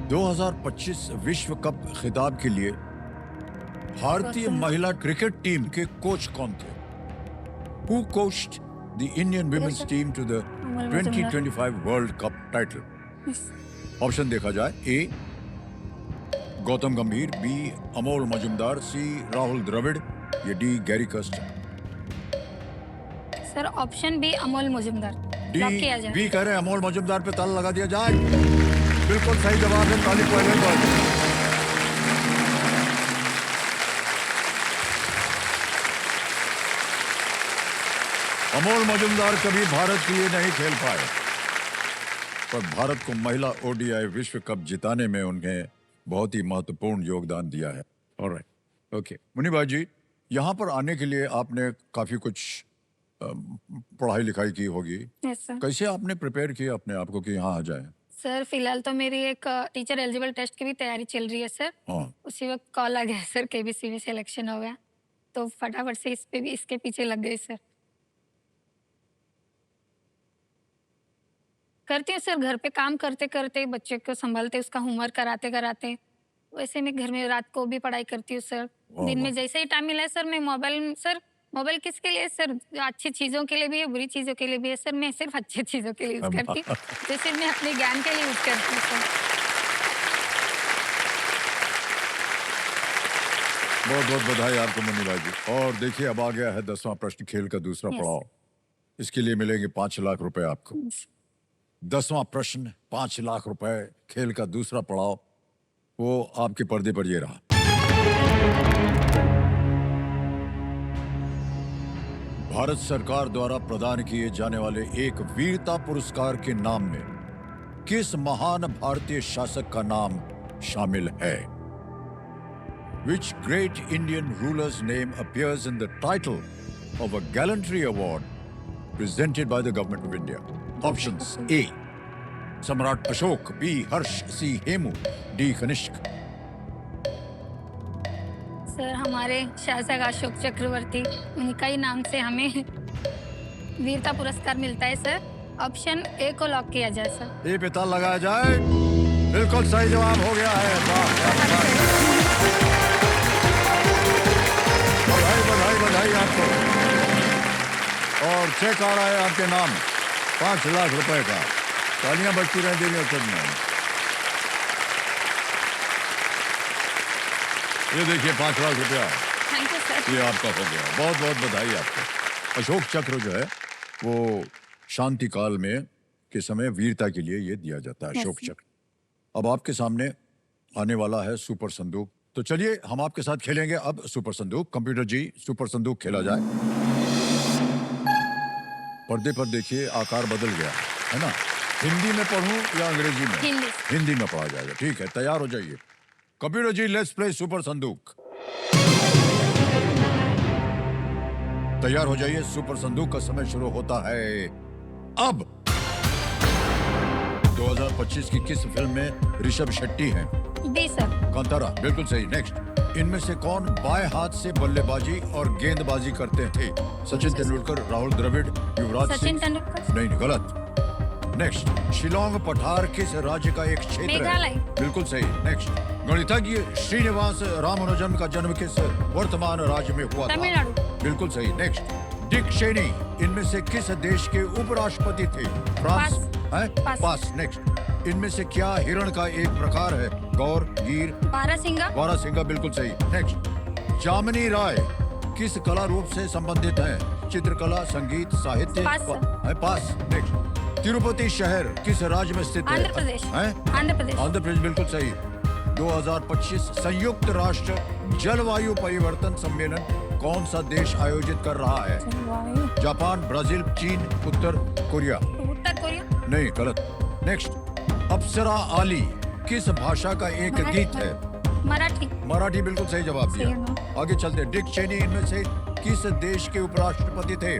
2025 विश्व कप खिताब के लिए भारतीय महिला क्रिकेट टीम के कोच कौन थे? Who coached the Indian women's team to the 2025 World Cup title? Option देखा जाए। A Gautam Gambhir, B Amol Majumdar, C Rahul Dravid, या D Gary Kirsten. Sir option B Amol Majumdar डी लॉक किया जाए। बी कह रहे हैं अमोल मजुमदार पे ताला लगा दिया जाए। बिल्कुल सही जवाब है। ताली पहले पर। अमोल मजुमदार कभी भारत के लिए नहीं खेल पाए, पर भारत को महिला ओडीआई विश्व कप जिताने में उन्हें बहुत ही महत्वपूर्ण योगदान दिया है। ऑलराइट, ओके मुनि भाई जी, यहाँ पर आने के लिए आपने काफी कुछ पढ़ाई लिखाई की होगी। Yes sir. कैसे आपने प्रिपेयर किया अपने आप को कि यहाँ आ जाए? सर फिलहाल तो मेरी एक टीचर एलिजिबल टेस्ट की भी तैयारी चल रही है सर। हाँ उसी वक्त कॉल आ गया सर, केबीसी में सिलेक्शन हो गया, तो फटाफट से इस पे भी इसके पीछे लग गई सर। करती हूँ सर, घर पे काम करते करते बच्चे को संभालते उसका होमवर्क कराते कराते, वैसे मैं घर में रात को भी पढ़ाई करती हूँ सर। वाह, दिन में वाह। जैसे ही टाइम मिला है सर मैं मोबाइल किसके लिए सर? अच्छी चीजों के लिए भी है, बुरी चीजों के लिए भी है सर। मैं सिर्फ अच्छी चीजों के लिए यूज करती हूँ, जैसे मैं अपने ज्ञान के लिए यूज करती हूँ सर। बहुत बहुत बधाई आपको मुन्नी भाई जी। और देखिए अब आ गया है 10वां प्रश्न खेल का दूसरा Yes. पड़ाव। इसके लिए मिलेंगे 5 लाख रुपए आपको। 10वां प्रश्न 5 लाख रुपए खेल का दूसरा पड़ाव, वो आपके पर्दे पर ये रहा। भारत सरकार द्वारा प्रदान किए जाने वाले एक वीरता पुरस्कार के नाम में किस महान भारतीय शासक का नाम शामिल है? Which great Indian ruler's name appears in the title of a gallantry award presented by the government of India? Options: A. Samrat Ashok, B. Harsh, C. Hemu, D. Kanishk. Sir हमारे शासक अशोक चक्रवर्ती, उनका ही नाम से हमें वीरता पुरस्कार मिलता है सर। ऑप्शन ए को लॉक किया जाए सर। ए पे ताला लगाया जाए। बिल्कुल सही जवाब हो गया है। वाह, वाह, वाह। बधाई बधाई बधाई आपको। और चेक आ रहा है आपके नाम 5 लाख रुपए का। तालियां बजती रह देंगे सब में। ये देखिए 5 लाख रुपया थैंक यू सर। ये आपका हो गया। बहुत बहुत बधाई आपको। अशोक चक्र जो है वो शांति काल में के समय वीरता के लिए ये दिया जाता है, अशोक चक्र। अब आपके सामने आने वाला है सुपर संदूक। तो चलिए हम आपके साथ खेलेंगे अब सुपर संदूक। कंप्यूटर जी सुपर संदूक खेला जाए। पर्दे पर देखिए आकार बदल गया है ना? हिंदी में पढ़ूं या अंग्रेजी में? हिंदी। हिंदी में पढ़ा जाएगा। ठीक है, तैयार हो जाइए। Computer ji, let's play super Sandook. तैयार हो जाइए, सुपर संदूक का समय शुरू होता है अब। 2025 की किस फिल्म में ऋषभ शेट्टी हैं? B sir. कांतारा, बिल्कुल सही। नेक्स्ट, इनमें से कौन बाएं हाथ से बल्लेबाजी और गेंदबाजी करते थे? सचिन तेंदुलकर, राहुल द्रविड़, युवराज सचिन सिंह? तेंदुलकर। नहीं, गलत। नेक्स्ट, शिलोंग पठार किस राज्य का एक क्षेत्र है? मेघालय। बिल्कुल सही। नेक्स्ट, गणितज्ञ श्रीनिवास रामानुजन का जन्म किस वर्तमान राज्य में हुआ था? तमिलनाडु। बिल्कुल सही। नेक्स्ट, डिक चेनी इनमें से किस देश के उपराष्ट्रपति थे? फ्रांस। है? पास। पास। नेक्स्ट, इनमें से क्या हिरण का एक प्रकार है? गौर, गिर, बारहसिंगा। बारहसिंगा, बिल्कुल सही। नेक्स्ट, जामिनी राय किस कला रूप से संबंधित है? चित्रकला, संगीत, साहित्य? पास। है? पास। नेक्स्ट, तिरुपति शहर किस राज्य में स्थित है? आंध्र प्रदेश। है? आंध्र प्रदेश। आंध्र प्रदेश, बिल्कुल सही। 2025 संयुक्त राष्ट्र जलवायु परिवर्तन सम्मेलन कौन सा देश आयोजित कर रहा है? जापान, ब्राजील, चीन, उत्तर कोरिया? उत्तर कोरिया। नहीं, गलत। नेक्स्ट, अप्सरा आली किस भाषा का एक मराठी। गीत है? मराठी। मराठी, बिल्कुल सही जवाब सही दिया। है। आगे चलते, डिक चेनी इनमें से किस देश के उपराष्ट्रपति थे?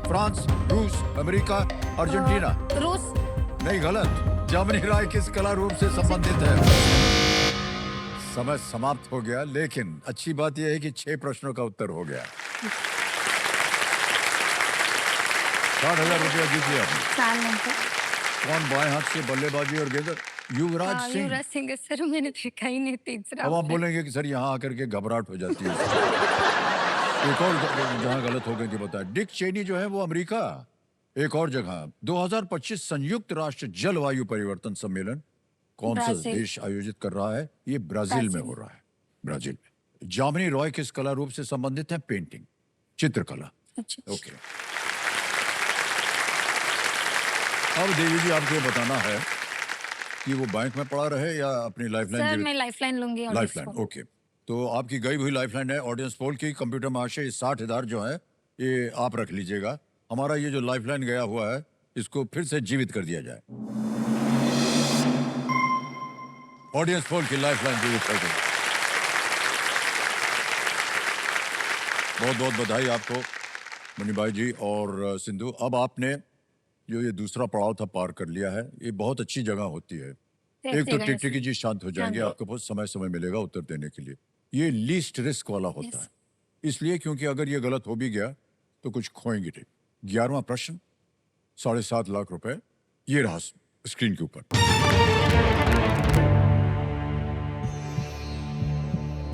फ्रांस, रूस, अमेरिका, अर्जेंटीना? रूस। नहीं, गलत। जामिनी राय किस कला रूप से संबंधित है? समय समाप्त हो गया, लेकिन अच्छी बात यह है कि 6 प्रश्नों का उत्तर हो गया। 60,000 रुपया जीतिए आपने। साल नंबर। कौन बाएं हाथ से बल्लेबाजी और गेंद? युवराज सिंह। युवराज सिंह सर, मैंने देखा ही नहीं तीसरा। अब आप बोलेंगे कि सर यहाँ आकर के घबराहट हो जाती है। एक और जहाँ गलत हो गई थी बताया। डिक चेनी जो है वो अमेरिका। एक और जगह, 2025 संयुक्त राष्ट्र जलवायु परिवर्तन सम्मेलन कौन सा ब्राजील। देश आयोजित कर रहा है? ये ब्राजील में ब्राजील। हो रहा है। ब्राजील में। जामिनी रॉय किस कला रूप से संबंधित है? पेंटिंग, चित्रकला। अच्छा। ओके। अब देवी जी, आपको ये बताना है कि वो बैंक में पड़ा रहे या अपनी लाइफलाइन? सर मैं लाइफलाइन लूंगी। और लाइफलाइन, इसको। ओके। तो आपकी गई हुई लाइफलाइन है ऑडियंस पोल की। कंप्यूटर महाशय 60,000 जो है ये आप रख लीजिएगा। हमारा ये जो लाइफलाइन गया हुआ है इसको फिर से जीवित कर दिया जाए। ऑडियंस पोल की लाइफलाइन जीवित कर दी। बहुत बहुत बधाई आपको मणिभाई जी और सिंधु। अब आपने जो ये दूसरा पड़ाव था पार कर लिया है। ये बहुत अच्छी जगह होती है। एक तो टिकटिकी जी शांत हो जाएंगे, आपको बहुत समय मिलेगा उत्तर देने के लिए। ये लीस्ट रिस्क वाला होता है, इसलिए क्योंकि अगर ये गलत हो भी गया तो कुछ खोएंगे नहीं। 11वां प्रश्न, 7.5 लाख रुपए, ये रहा स्क्रीन के ऊपर।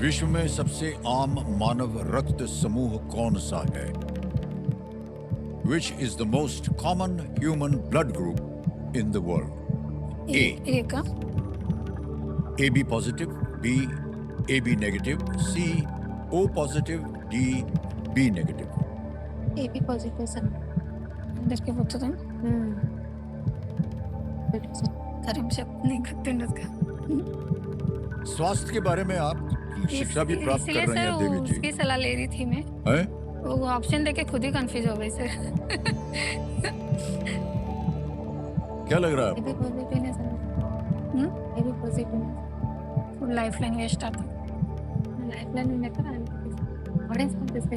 विश्व में सबसे आम मानव रक्त समूह कौन सा है? Which is the most common human blood group in the world? A का AB positive, B AB negative, C O positive, D B negative. AB positive sir. अंदर के फोटो दें। करीब से नहीं करते हैं उसका। स्वास्थ्य के बारे में आप शिक्षा भी प्राप्त कर रहे हैं देवी जी। उसकी सलाह ले रही थी मैं। हैं? वो ऑप्शन देके खुद ही कंफ्यूज हो गई सर। क्या लग रहा है एबी आपको? पॉजिटिव है सर। AB positive. लाइफलाइन वेस्ट आता। लाइफलाइन में लेकर आए। बड़े से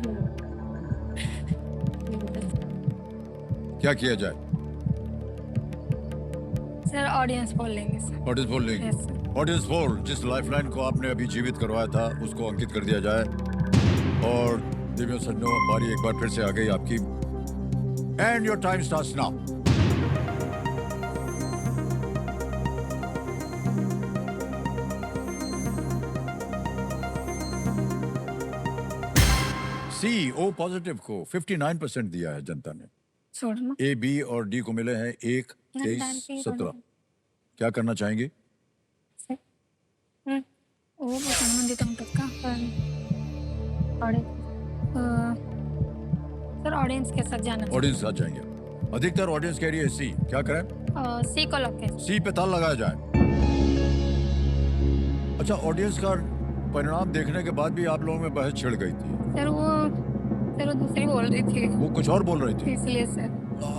क्या किया जाए? सर ऑडियंस बोल लेंगे सर। ऑडियंस पोल लेंगे। Yes, sir. ऑडियंस पोल, जिस लाइफलाइन को आपने अभी जीवित करवाया था उसको अंकित कर दिया जाए। और दिव्य सज्जनों, बारी एक बार फिर से आ गई आपकी। And your time starts now. C O positive को 59% दिया है जनता ने। छोड़ना। ए बी और डी को मिले हैं 1, 23, 17। क्या करना चाहेंगे? वो संबंधित का सर ऑडियंस के साथ जाना। ऑडियंस साथ जाएंगे। अधिकतर ऑडियंस कह रही है सी। क्या करें? सी को लॉक करें। सी पे ताला लगाया जाए। अच्छा, ऑडियंस का परिणाम देखने के बाद भी आप लोगों में बहस छिड़ गई थी। सर वो दूसरी बोल रही थी, वो कुछ और बोल रही थी। इसलिए सर।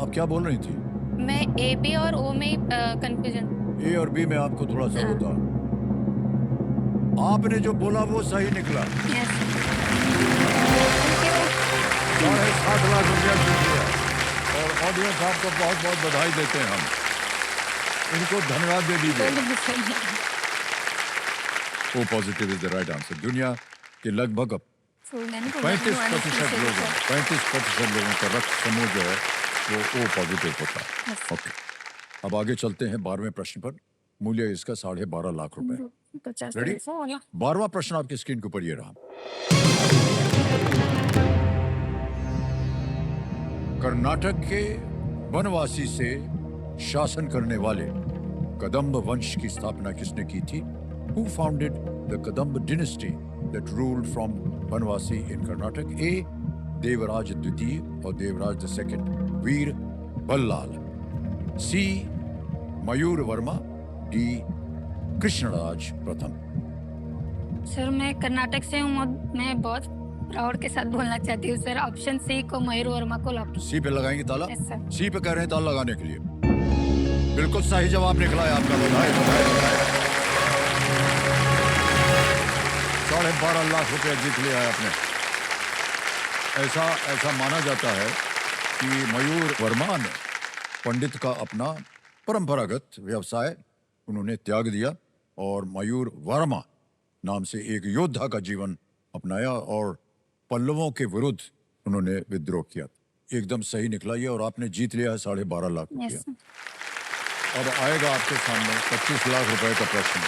आप क्या बोल रही थी? मैं ए बी और ओ में ही कंफ्यूजन। ए और बी में आपको थोड़ा सा हाँ। होता। आपने जो बोला वो सही निकला। यस। 60 लाख रुपया जीत लिया और ऑडियंस आपको बहुत बहुत बधाई देते हैं हम। इनको धन्यवाद दे दीजिए। O positive is the right answer. दुनिया के लगभग 35% लोगों का रक्त समूह जो है वो ओ पॉजिटिव होता है। ओके, अब आगे चलते हैं 12वें प्रश्न पर। मूल्य इसका 12.5 लाख रुपए। रेडी? 12वां प्रश्न आपकी स्क्रीन के ऊपर ये रहा। कर्नाटक के बनवासी से शासन करने वाले कदम्ब वंश की स्थापना किसने की थी? Who founded the Kadamba dynasty that ruled from Banvasi in Karnataka? A. Devraj द्वितीय और देवराज II वीर बल्लाल। C. मयूर वर्मा। D. कृष्णराज प्रथम। सर मैं कर्नाटक से हूँ और मैं बहुत प्राउड के साथ बोलना चाहती हूँ सर, ऑप्शन सी को मयूर वर्मा को लॉक। सी पे लगाएंगे ताला? Yes sir. सी पे कह रहे हैं ताला लगाने के लिए। बिल्कुल सही जवाब निकला है आपका। बधाई बधाई बधाई। 12.5 लाख रुपया जीत लिया है आपने। ऐसा माना जाता है कि मयूर वर्मा ने पंडित का अपना परंपरागत व्यवसाय उन्होंने त्याग दिया और मयूर वर्मा नाम से एक योद्धा का जीवन अपनाया और पल्लवों के विरुद्ध उन्होंने विद्रोह किया। एकदम सही निकला ये और आपने जीत लिया है 12.5 लाख रुपया। यस। अब आएगा आपके सामने 25 लाख रुपए का प्रश्न।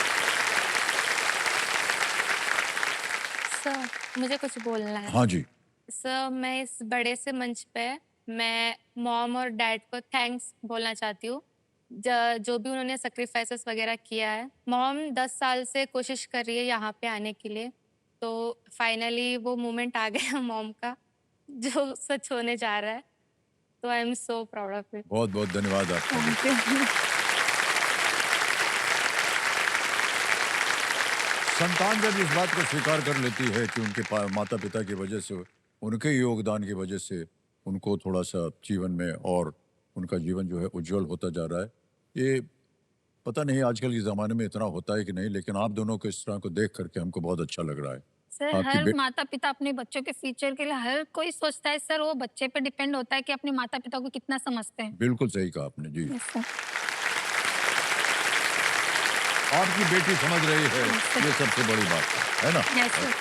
सर मुझे कुछ बोलना है। हाँ जी। सर मैं इस बड़े से मंच पे मैं मॉम और डैड को थैंक्स बोलना चाहती हूँ, जो भी उन्होंने सेक्रीफाइसेस वगैरह किया है। मॉम 10 साल से कोशिश कर रही है यहाँ पे आने के लिए, तो फाइनली वो मोमेंट आ गया मॉम का जो सच होने जा रहा है। तो I am so proud of it. बहुत बहुत धन्यवाद आपका। Thank you. संतान जब इस बात को स्वीकार कर लेती है कि उनके माता पिता की वजह से, उनके योगदान की वजह से उनको थोड़ा सा जीवन में और उनका जीवन जो है उज्जवल होता जा रहा है। ये पता नहीं आजकल के ज़माने में इतना होता है कि नहीं, लेकिन आप दोनों को इस तरह को देख करके हमको बहुत अच्छा लग रहा है। सर आपकी हर माता पिता अपने बच्चों के फ्यूचर के लिए हर कोई सोचता है सर, वो बच्चे पे डिपेंड होता है कि अपने माता पिता को कितना समझते हैं। बिल्कुल सही कहा आपने जी। Yes sir. आपकी बेटी समझ रही है, ये सबसे बड़ी बात है ना। Yes sir.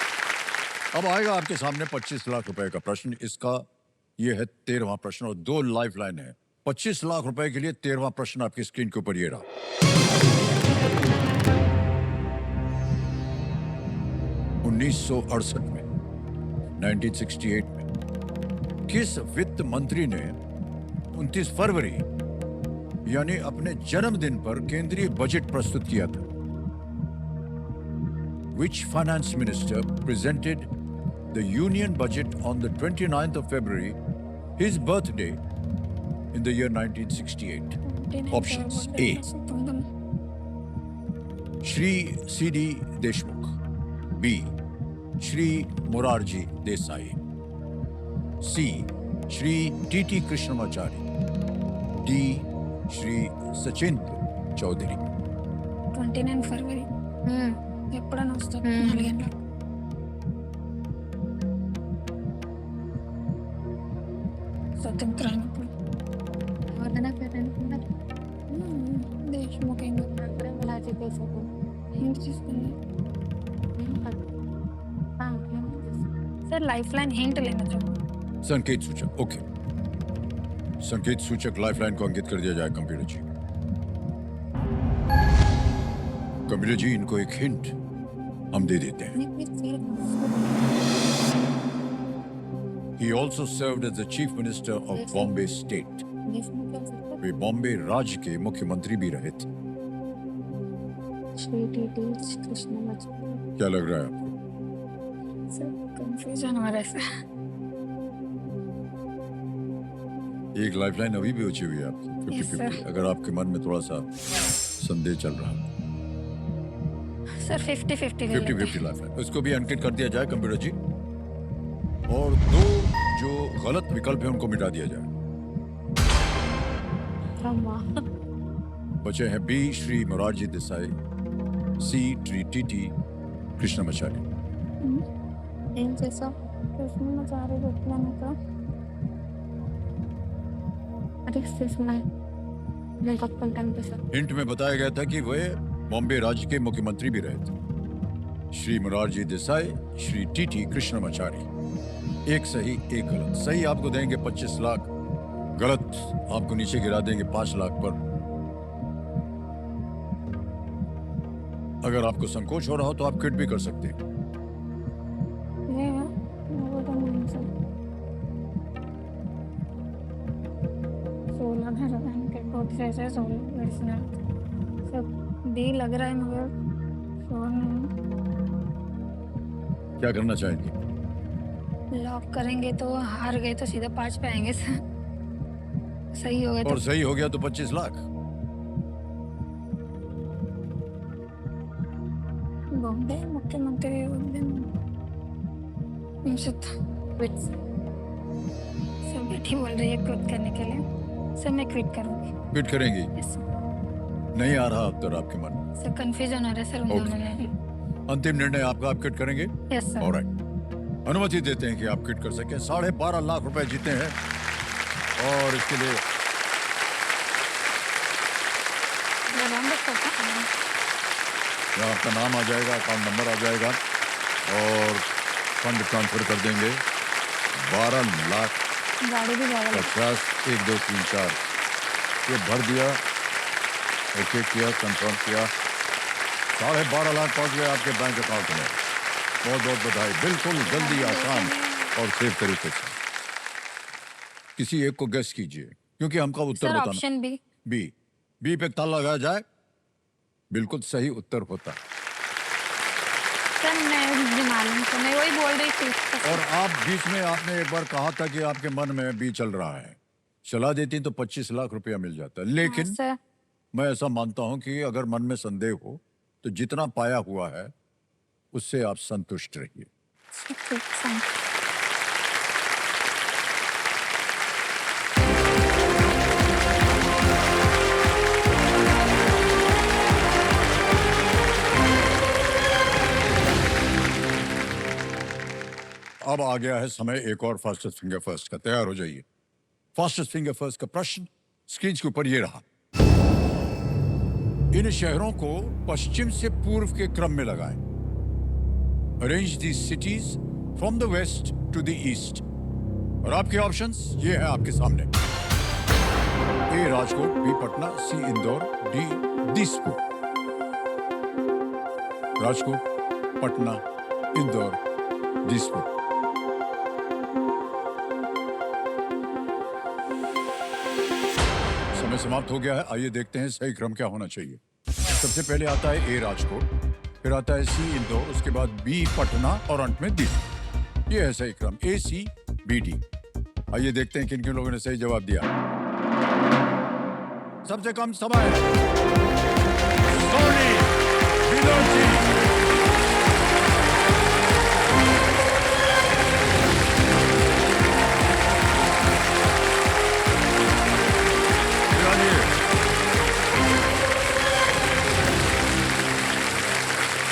अब आएगा आपके सामने 25 लाख रुपए का प्रश्न। इसका ये है 13वां प्रश्न और 2 लाइफ लाइन है। 25 लाख रुपए के लिए 13वां प्रश्न आपकी स्क्रीन के ऊपर ये रहा। 1968 में 1968 में किस वित्त मंत्री ने 29 फरवरी यानी अपने जन्मदिन पर केंद्रीय बजट प्रस्तुत किया था? Which finance minister presented the union budget on the 29th of February, his birthday, in the year 1968? Options: A. Shri C.D. Deshmukh. B. Shri Morarji Desai. C. Shri T.T. Krishnamachari. D. Shri Sachindra Chaudhary. 29 ఫరవరి ఎప్పుడన్నా వస్తుంది 4 గంటలకు. స్వతంత్ర అయినప్పుడు దేశముఖ hint తీసుకుంది sir lifeline hint लेना चाहूँ। संकेत सूचक, ओके। संकेत सूचक लाइफलाइन को अंकित कर दिया जाए कंप्यूटर जी। कंप्यूटर जी इनको एक हिंट हम दे देते हैं। He also served as the chief minister of Bombay State. वे बॉम्बे राज्य के मुख्यमंत्री भी रहे थे। क्या लग रहा है आपको? सर कंफ्यूजन हो रहा है सर। एक लाइफलाइन अभी भी बची हुई है आपकी 50-50। अगर आपके मन में थोड़ा सा संदेह चल रहा है, सर 50-50 50-50 लाइफलाइन, उसको भी अंकित कर दिया जाए कंप्यूटर जी। और 2 जो गलत विकल्प है उनको मिटा दिया जाए। ब्रह्मा। बचे हैं B Shri Morarji Desai, C T Krishnamachari. ఏం చేసావు కృష్ణమాచారి పెట్టినాక अरे मैं कब कनिపిస్తాను हिंट में बताया गया था कि वे बॉम्बे राज्य के मुख्यमंत्री भी रहे थे। श्री मोरारजी देसाई, श्री टी कृष्णमाचारी। एक सही एक गलत। सही आपको देंगे 25 लाख, गलत आपको नीचे गिरा देंगे 5 लाख पर। अगर आपको संकोच हो रहा हो तो आप क्विट भी कर सकते हैं। ये है वो तो नहीं सब 16 है रवान के बहुत से 16 पर्सनल सब डी लग रहा है मगर फोन क्या करना चाहेंगे? लॉक करेंगे तो हार गए तो सीधा 5 पे आएंगे सही हो गए तो और सही हो गया तो 25 लाख। बॉम्बे मुख्यमंत्री क्विट सब बेटी बोल रही है क्विट करने के लिए सर मैं क्विट करूंगी क्विट करेंगी? यस नहीं आ रहा उत्तर आपके मन में। सर कंफ्यूजन हो रहा है सर उन Okay. दोनों में अंतिम निर्णय आपका, आप क्विट करेंगे? यस सर ऑलराइट, अनुमति देते हैं कि आप क्विट कर सकें। 12.5 लाख रुपए जीते हैं और इसके लिए यहाँ आपका नाम आ जाएगा, अकाउंट नंबर आ जाएगा और फंड ट्रांसफर कर देंगे। 12 लाख गाड़ी भी जाएगा 50 1 2 3 4 ये भर दिया, ओके किया, कंफर्म किया। 12.5 लाख पहुंच गए आपके बैंक अकाउंट में। बहुत बहुत बधाई। बिल्कुल जल्दी, आसान और सेफ तरीके से। किसी एक को गेस कीजिए क्योंकि हमका उत्तर सर बताना। Option B B. बी पे ताला लगाया जाए, बिल्कुल सही उत्तर होता। सर मैं मुझे मालूम तो मैं वही बोल रही थी और आप बीच में आपने एक बार कहा था कि आपके मन में बी चल रहा है, चला देती तो 25 लाख रुपया मिल जाता। लेकिन हाँ, सर मैं ऐसा मानता हूं कि अगर मन में संदेह हो तो जितना पाया हुआ है उससे आप संतुष्ट रहिए। ठीक सर अब आ गया है समय एक और फास्टेस्ट फिंगर फर्स्ट का। तैयार हो जाइए। फास्टेस्ट फिंगर फर्स्ट का प्रश्न स्क्रीन के ऊपर ये रहा। इन शहरों को पश्चिम से पूर्व के क्रम में लगाएं। Arrange the cities from the west to the east. और आपके ऑप्शंस ये है आपके सामने। A Rajkot, B Patna, C Indore, D Dispur. Rajkot, Patna, Indore, Dispur. समय समाप्त हो गया है। आइए देखते हैं सही क्रम क्या होना चाहिए। सबसे पहले आता है ए राजकोट, फिर आता है सी इंदौर, उसके बाद बी पटना और अंत में दिल्ली। ये है सही क्रम, ए सी बी डी। आइए देखते हैं किन किन लोगों ने सही जवाब दिया। सबसे कम समय सोनी विलोची।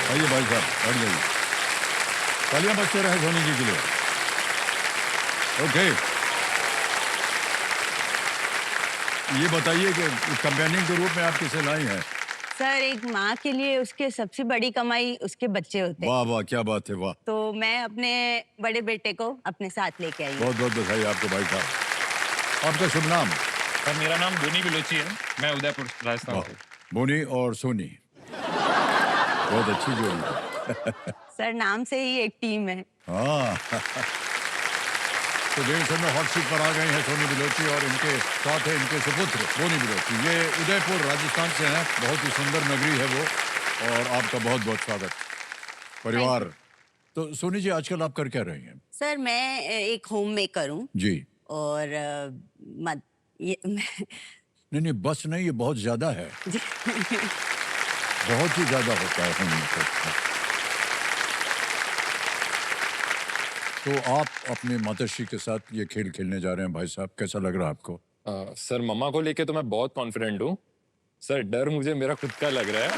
आइए भाई साहब, बैठ जाइए। तालियां बजते रहे सोनी जी के लिए। ओके, ये बताइए कि कंपेनियन के रूप में आप किसे लाई हैं? सर एक माँ के लिए उसके सबसे बड़ी कमाई उसके बच्चे होते हैं। वाह वाह, क्या बात है, वाह। तो मैं अपने बड़े बेटे को अपने साथ लेके आई हूँ। बहुत बहुत बधाई आपको भाई साहब। आपका शुभ नाम? सर मेरा नाम बोनी बिलोची है, मैं उदयपुर राजस्थान वाह, से। बोनी और सोनी, बहुत अच्छी जोड़ी है। सर नाम से ही एक टीम है। हाँ। तो देवसर में हॉट सीट पर आ गए हैं सोनी बिलोची और इनके साथ है इनके सुपुत्र बोनी बिलोची। ये उदयपुर राजस्थान से हैं। बहुत ही सुंदर नगरी है वो। और आपका बहुत बहुत स्वागत परिवार। तो सोनी जी, आजकल आप कर क्या रही हैं? सर मैं एक होम मेकर हूँ जी। और ये नहीं, बस नहीं, ये बहुत ज्यादा है। बहुत ही ज्यादा होता है होम मेकर। तो आप अपने माताश्री के साथ ये खेल खेलने जा रहे हैं भाई साहब, कैसा लग रहा है आपको? सर मम्मा को लेके तो मैं बहुत कॉन्फिडेंट हूँ। सर डर मुझे मेरा खुद का लग रहा है।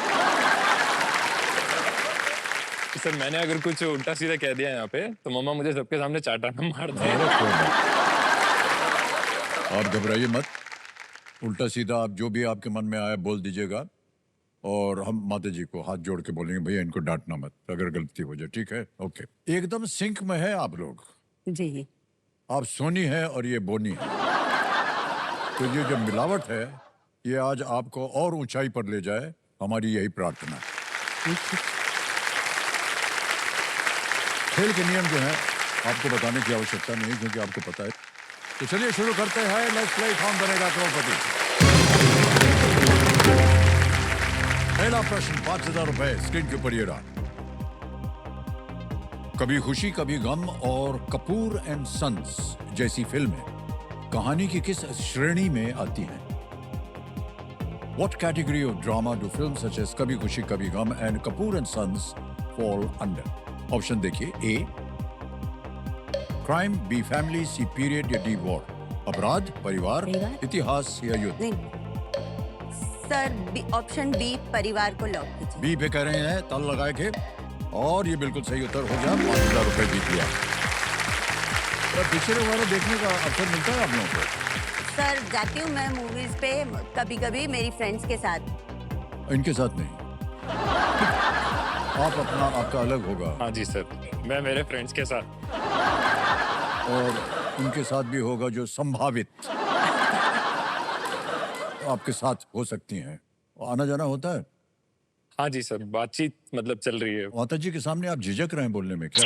सर मैंने अगर कुछ उल्टा सीधा कह दिया यहाँ पे तो मम्मा मुझे सबके सामने चाटाना मार दे। अरे कोई बात नहीं। आप घबराइए मत, उल्टा सीधा आप जो भी आपके मन में आया बोल दीजिएगा और हम माता जी को हाथ जोड़ के बोलेंगे भैया इनको डांटना मत अगर गलती हो जाए, ठीक है? ओके, एकदम सिंक में है आप लोग। जी आप सोनी है और ये बोनी है, तो ये जो मिलावट है ये आज आपको और ऊंचाई पर ले जाए, हमारी यही प्रार्थना है। खेल के नियम जो है आपको बताने की आवश्यकता नहीं क्योंकि आपको पता है। तो चलिए शुरू करते हैं। लेट्स प्ले कौन बनेगा करोड़पति। पहला प्रश्न 5,000 रुपए स्क्रीन के ऊपर ये रहा। कभी खुशी कभी गम और कपूर एंड सन्स जैसी फिल्में कहानी की किस श्रेणी में आती हैं? What category of drama do films such as Kabhi Khushi Kabhi Gham and Kapoor and Sons fall under? Option देखिए। A crime, B family, C period या डी वॉर? अपराध, परिवार, इतिहास या युद्ध? नहीं सर, ऑप्शन बी परिवार को लॉक कीजिए। बी पे कह रहे हैं ताल लगाए के, और ये बिल्कुल सही उत्तर हो गया। 5,000 रुपए जीत लिया। पिक्चर वगैरह देखने का अवसर मिलता है आप लोगों को? सर जाती हूँ मैं मूवीज पे कभी कभी मेरी फ्रेंड्स के साथ। इनके साथ नहीं। आप अपना आपका अलग होगा हाँ जी सर, मैं मेरे फ्रेंड्स के साथ। और उनके साथ भी होगा जो संभावित आपके साथ हो सकती हैं। आना जाना होता है? हाँ जी सर, बातचीत मतलब चल रही है। माता जी के सामने आप झिझक रहे हैं बोलने में क्या?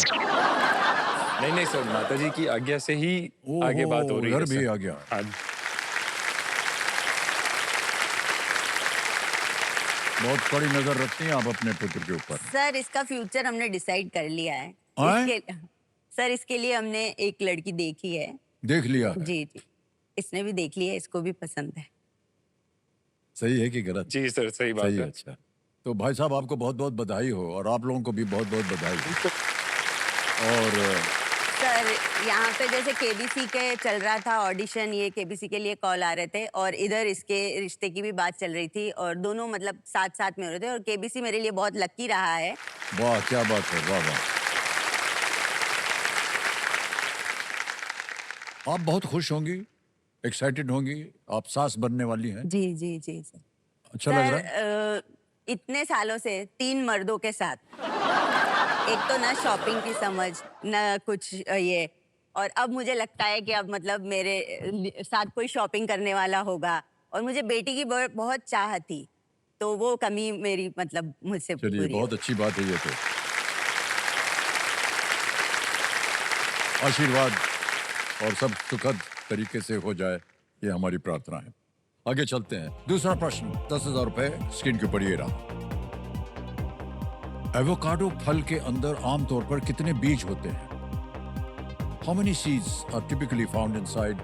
नहीं सर, माता जी की आज्ञा से ही आगे बात हो रही है। घर भी सर। आ गया। हाँ जी। बहुत कड़ी नजर रखती हैं आप अपने पुत्र के ऊपर। सर इसका फ्यूचर हमने डिसाइड कर लिया है। आए? सर इसके लिए हमने एक लड़की देखी है। देख लिया है? जी जी, इसने भी देख लिया है, इसको भी पसंद है। सही है कि गलत? जी सर, सही बात सही है। है। अच्छा, तो भाई साहब आपको बहुत बहुत बधाई हो और आप लोगों को भी बहुत बहुत बधाई हो। और सर यहाँ पे जैसे केबीसी के चल रहा था ऑडिशन, ये केबीसी के लिए कॉल आ रहे थे और इधर इसके रिश्ते की भी बात चल रही थी और दोनों मतलब साथ साथ में हो रहे थे और केबीसी मेरे लिए बहुत लकी रहा है। वाह क्या बात है, वाह वाह। आप बहुत खुश होंगी, एक्साइटेड होंगी, आप सास बनने वाली हैं। जी जी जी सर। अच्छा लग रहा है? इतने सालों से 3 मर्दों के साथ, एक तो ना शॉपिंग की समझ ना कुछ ये, और अब मुझे लगता है कि अब मतलब मेरे साथ कोई शॉपिंग करने वाला होगा और मुझे बेटी की बहुत चाह थी, तो वो कमी मेरी मतलब मुझसे चलिए पूरी बहुत हो। अच्छी बात है ये तो। आशीर्वाद और सब सुखद तरीके से हो जाए, ये हमारी प्रार्थना है। आगे चलते हैं। दूसरा प्रश्न 10,000 रुपए स्क्रीन के ऊपर ये रहा। एवोकाडो फल के अंदर आमतौर पर कितने बीज होते हैं? How many seeds are typically found inside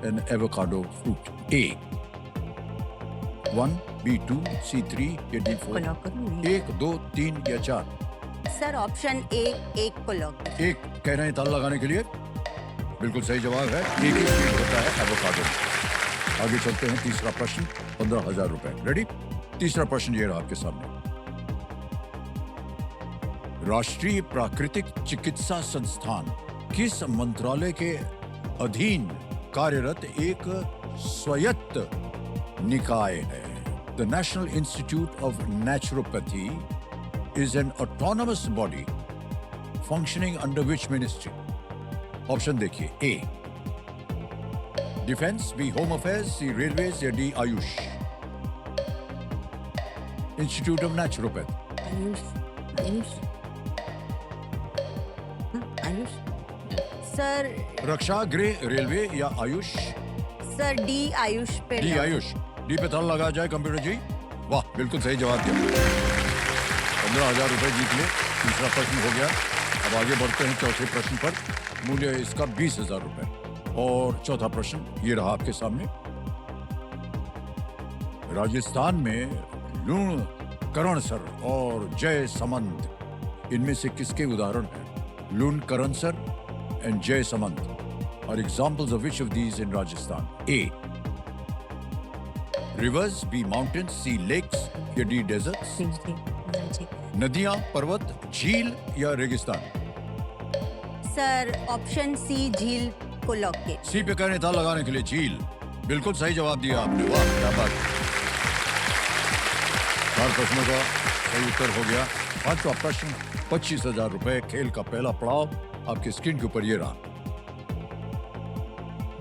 an avocado fruit? A 1, B 2, C 3 या D 4? लॉक करूं? 1, 2, 3 या 4? सर ऑप्शन ए, एक को लॉक करें। एक कह रहे हैं ताल लगाने के लिए, बिल्कुल सही जवाब है। एक ही सीड होता है एवोकाडो। आगे चलते हैं। तीसरा प्रश्न 15,000 रुपए। रेडी? तीसरा प्रश्न ये रहा आपके सामने। राष्ट्रीय प्राकृतिक चिकित्सा संस्थान किस मंत्रालय के अधीन कार्यरत एक स्वायत्त निकाय है? The National Institute of Naturopathy is an autonomous body functioning under which ministry? Option देखिए। A defence, B home affairs, C railways या D AYUSH? Institute of naturopath. AYUSH AYUSH AYUSH sir. रक्षा, गृह, रेलवे या आयुष? सर डी आयुष पे डी lock। आयुष। डी पे ताला लगा जाए कंप्यूटर जी। वाह बिल्कुल सही जवाब दिया। 15,000 रुपए जीत ले। तीसरा प्रश्न हो गया। अब आगे बढ़ते हैं चौथे प्रश्न पर। मूल्य इसका 20,000 रुपए। और चौथा प्रश्न ये रहा आपके सामने। राजस्थान में लूण करणसर और जय समंत इनमें से किसके उदाहरण हैं? लूण करणसर and Jaisamand are examples of which of these in Rajasthan? A rivers, B mountains, C lakes या डी डेजर्ट्स? जी नदियां, पर्वत, झील या रेगिस्तान? सर ऑप्शन सी झील को लॉक किए। सी पे कहने था लगाने के लिए झील। बिल्कुल सही जवाब दिया आपने, वाह क्या बात। 4 प्रश्नों का सही उत्तर हो गया। 5वां प्रश्न 25,000 रुपए। खेल का पहला पड़ाव आपकी स्क्रीन के ऊपर ये रहा।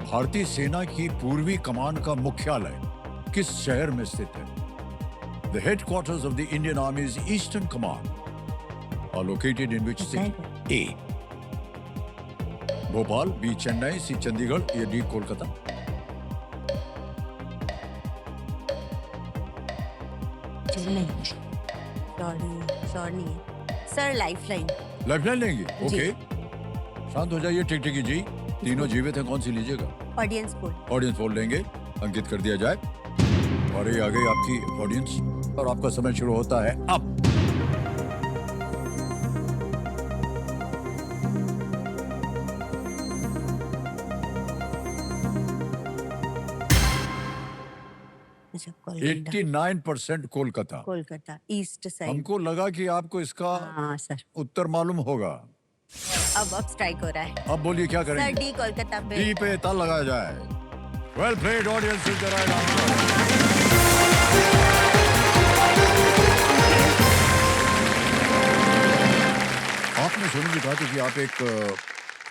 भारतीय सेना की पूर्वी कमान का मुख्यालय किस शहर में स्थित है? The headquarters of the Indian Army's Eastern Command are located in which city? A. Bhopal, B Chennai, C Chandigarh या डी कोलकाता? नहीं श्योर नहीं है सर। लाइफलाइन। लाइफलाइन लेंगे? जी। ओके, शांत हो जाइए। टिकटिकी जी, तीनों जीवित हैं, कौन सी लीजिएगा? Audience poll. ऑडियंस पोल लेंगे, अंकित कर दिया जाए। और ये आ गई आपकी ऑडियंस और आपका समय शुरू होता है अब। अच्छा, कोलकाता। 89% कोलकाता। Kolkata east side. हमको लगा कि आपको इसका हाँ सर। उत्तर मालूम होगा। अब स्ट्राइक हो रहा है। अब बोलिए क्या सर करेंगे? डी कोलकाता पे। डी पे ताल लगाया जाए। Well played audience is the right answer. आपने सोनू जी कहा था कि आप एक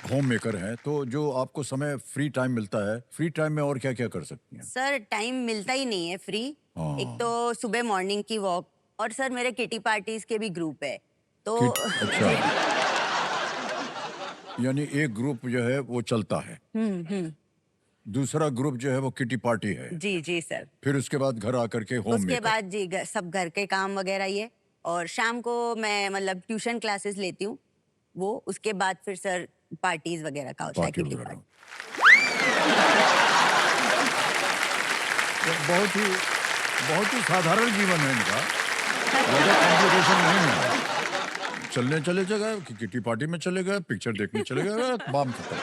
होम मेकर हैं, तो जो आपको समय फ्री टाइम मिलता है, फ्री टाइम में और क्या क्या कर सकती हैं? सर टाइम मिलता ही नहीं है फ्री। हाँ। एक तो सुबह मॉर्निंग की वॉक, और सर मेरे किटी पार्टीज के भी ग्रुप है तो अच्छा, यानी एक ग्रुप जो है वो चलता है, दूसरा ग्रुप जो है वो किटी पार्टी है। जी जी सर। फिर उसके बाद घर आकर के होम उसके मेकर। बाद जी सब घर के काम वगैरह ये, और शाम को मैं मतलब ट्यूशन क्लासेस लेती हूँ वो। उसके बाद फिर सर पार्टीज वगैरह का होता है, पार्टी किटी वगैरह। पार्टी। बहुत ही साधारण जीवन है इनका, ज्यादा कॉम्प्लिकेशन नहीं है। चलने चले गए, किटी पार्टी में चले गए, पिक्चर देखने चले गए, बाम खत्म।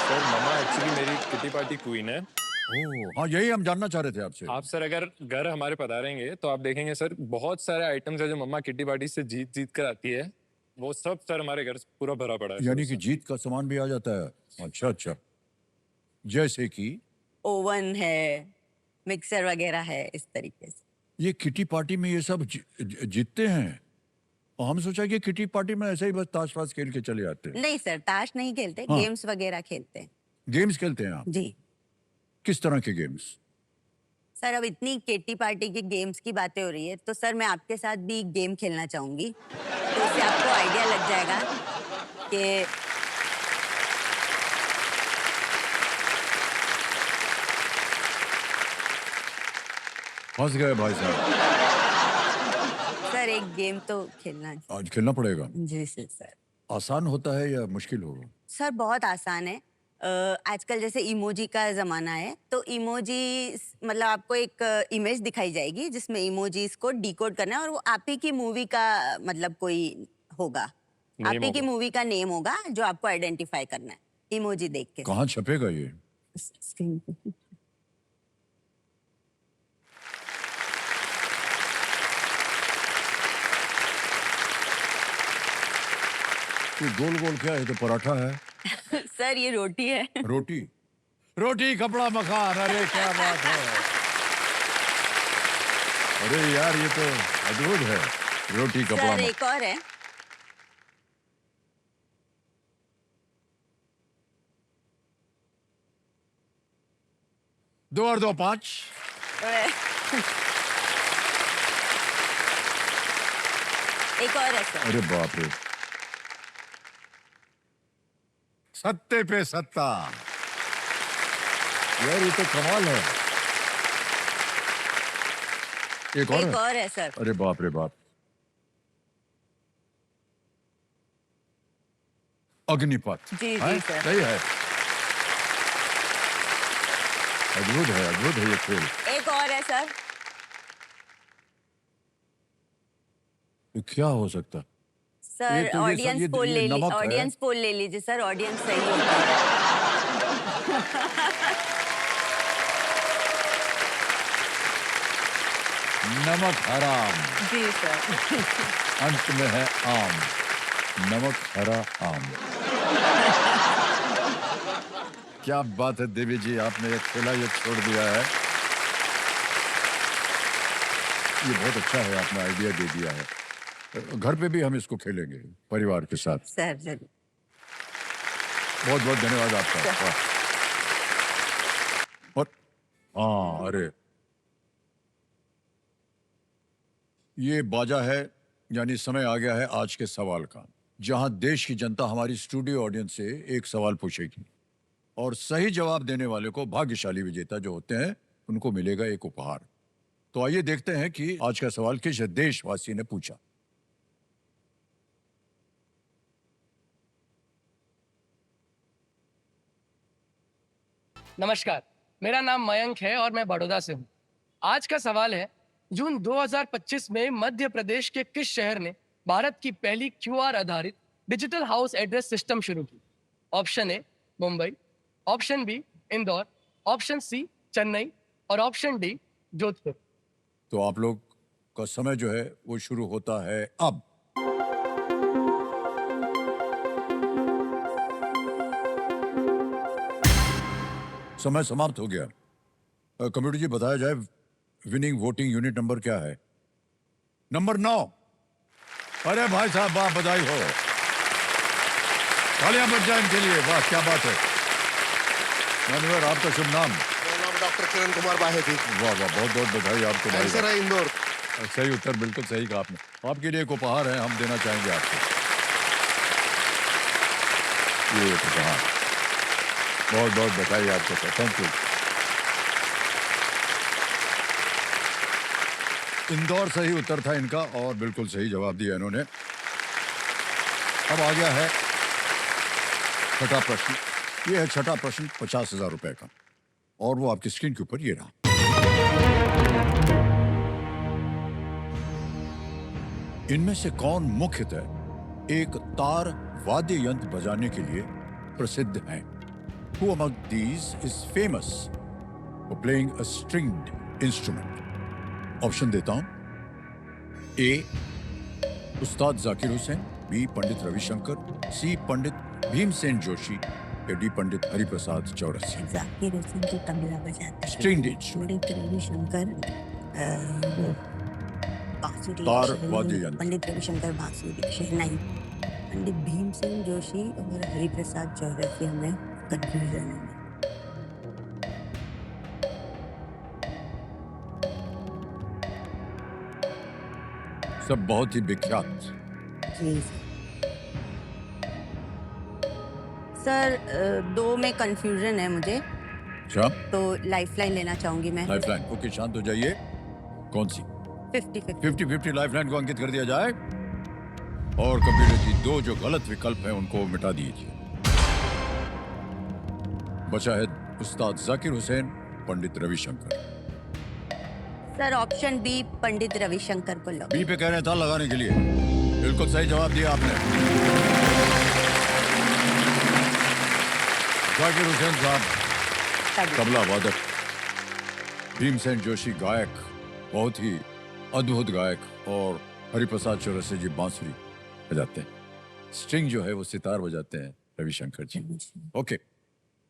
सर मम्मा एक्चुअली मेरी किटी पार्टी क्वीन है। ओह, हाँ यही हम जानना चाह रहे थे आपसे। आप सर अगर घर हमारे पधारेंगे तो आप देखेंगे सर बहुत सारे आइटम्स है जो मम्मा किटी पार्टी से जीत जीत कर आती है, वो सब सर हमारे घर पूरा भरा पड़ा है। यानी कि जीत का सामान भी आ जाता है? अच्छा अच्छा, जैसे कि ओवन है, मिक्सर वगैरह है, इस तरीके से। ये किटी पार्टी में ये सब जीतते हैं? और हम सोचा कि किटी पार्टी में ऐसे ही बस ताश वाश खेल के चले जाते हैं। नहीं सर, ताश नहीं खेलते, हाँ। गेम्स वगैरह खेलते हैं। गेम्स खेलते हैं आप? जी किस तरह के गेम्स? सर, अब इतनी केटी पार्टी के गेम्स की बातें हो रही है तो सर मैं आपके साथ भी गेम खेलना चाहूंगी, तो उससे आपको आइडिया लग जाएगा कि फंस गए भाई साहब। सर एक गेम तो खेलना। आज खेलना पड़ेगा। जी सर। आसान होता है या मुश्किल होगा? सर बहुत आसान है। आजकल जैसे इमोजी का ज़माना है, तो इमोजी मतलब आपको एक इमेज दिखाई जाएगी जिसमें इमोजीज को डिकोड करना है, और वो आप ही की मूवी का मतलब कोई होगा, आप ही की मूवी का नेम होगा जो आपको आइडेंटिफाई करना है इमोजी देख के। कहाँ छपेगा ये? स्क्रीन पे। ये गोल गोल क्या है? तो पराठा है। सर ये रोटी है। रोटी? रोटी कपड़ा मकान, अरे क्या बात है। अरे यार ये तो अद्भुत है। रोटी कपड़ा सर मकान। एक और है। दो और दो पांच। एक और है सर। अरे बाप रे, सत्ते पे सत्ता। यार ये तो कमाल है। एक और एक है? और है सर। अरे बाप रे बाप। अग्निपथ। जी, जी, हैं? सर। सही है। अद्भुत है ये खेल। एक और है सर। ये क्या हो सकता है? सर ये तो ये ऑडियंस पोल ये ले ली, नमक है। ऑडियंस पोल ले लीजिए सर, ऑडियंस सही होता है। नमक हराम, जी सर। अंत में है आम, नमक हरा आम। क्या बात है देवी जी, आपने एक खेला ये छोड़ दिया है। ये बहुत अच्छा है, आपने आइडिया दे दिया है। घर पे भी हम इसको खेलेंगे परिवार के साथ। सर जरूर। बहुत बहुत धन्यवाद आपका। वाह। और हाँ, अरे ये बाजा है, यानी समय आ गया है आज के सवाल का, जहां देश की जनता हमारी स्टूडियो ऑडियंस से एक सवाल पूछेगी और सही जवाब देने वाले को, भाग्यशाली विजेता जो होते हैं, उनको मिलेगा एक उपहार। तो आइए देखते हैं कि आज का सवाल किस देशवासी ने पूछा। नमस्कार, मेरा नाम मयंक है और मैं बड़ौदा से हूँ। आज का सवाल है, जून 2025 में मध्य प्रदेश के किस शहर ने भारत की पहली क्यूआर आधारित डिजिटल हाउस एड्रेस सिस्टम शुरू की? Option A Mumbai, option B Indore, option C Chennai और ऑप्शन डी जोधपुर। तो आप लोग का समय जो है वो शुरू होता है अब। समय समाप्त हो गया। कंप्यूटर जी बताया जाए विनिंग वोटिंग यूनिट नंबर क्या है? नंबर 9। अरे भाई साहब, वाह, बधाई हो, तालियां बज जाए इनके लिए। वाह, क्या बात है। मान्यवर, आपका शुभ नाम? मेरा नाम डॉक्टर किरण कुमार बाहे थी। वाह वाह, बहुत बहुत बधाई आपको भाई आंसर है इंदौर। साहब। सही उत्तर, बिल्कुल सही कहा आपने। आपके लिए एक उपहार है, हम देना चाहेंगे आपको। ये एक उपहार, बहुत बहुत बधाई आपको सर, थैंक यू। इंदौर सही उत्तर था इनका और बिल्कुल सही जवाब दिया इन्होंने। अब आ गया है छठा प्रश्न। ये है छठा प्रश्न 50,000 रुपए का और वो आपकी स्क्रीन के ऊपर ये रहा। इनमें से कौन मुख्यतः एक तार वाद्य यंत्र बजाने के लिए प्रसिद्ध है? Who among these is famous for playing a stringed instrument? Option देता हूं। ए उस्ताद जाकिर हुसैन, बी पंडित रविशंकर, सी पंडित भीमसेन जोशी या डी पंडित हरिप्रसाद चौरसिया। जाकिर हुसैन तो तबला बजाते हैं। Stringed instrument, पंडित रविशंकर बांसुरी, तार शहनाई। वाद्य यंत्र। पंडित रविशंकर बांसुरी, शहनाई। पंडित भीमसेन जोशी और हरिप्रसाद चौरसिया में कंफ्यूजन है। सब बहुत ही विख्यात। जी सर, दो में कंफ्यूजन है मुझे, अच्छा, तो लाइफलाइन लेना चाहूंगी मैं। लाइफलाइन। ओके, शांत हो जाइए। कौन सी? 50-50। 50-50 लाइफलाइन को अंकित कर दिया जाए और कंप्यूटर जी दो जो गलत विकल्प हैं उनको मिटा दीजिए। बचा है उस्ताद Zakir Hussain, Pandit Ravishankar. Sir option B Pandit Ravishankar को लो। बी पे कह रहे हैं ताल लगाने के लिए। बिल्कुल सही जवाब दिया आपने। जाकिर हुसैन साहब तबला वादक, भीमसेन जोशी गायक, बहुत ही अद्भुत गायक, और हरिप्रसाद चौरसिया जी बांसुरी बजाते हैं। स्ट्रिंग जो है वो सितार बजाते हैं रविशंकर जी। Okay,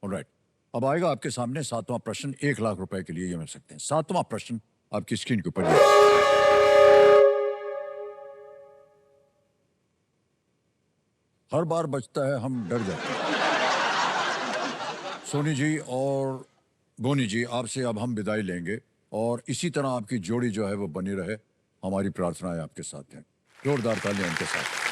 alright. अब आएगा आपके सामने सातवां प्रश्न। 1 लाख रुपए के लिए ये मिल सकते हैं। सातवां प्रश्न आपकी स्क्रीन के ऊपर ये। हर बार बचता है, हम डर जाते हैं। सोनी जी और गोनी जी, आपसे अब हम विदाई लेंगे और इसी तरह आपकी जोड़ी जो है वो बनी रहे, हमारी प्रार्थना है आपके साथ है। जोरदार तालियां इनके साथ।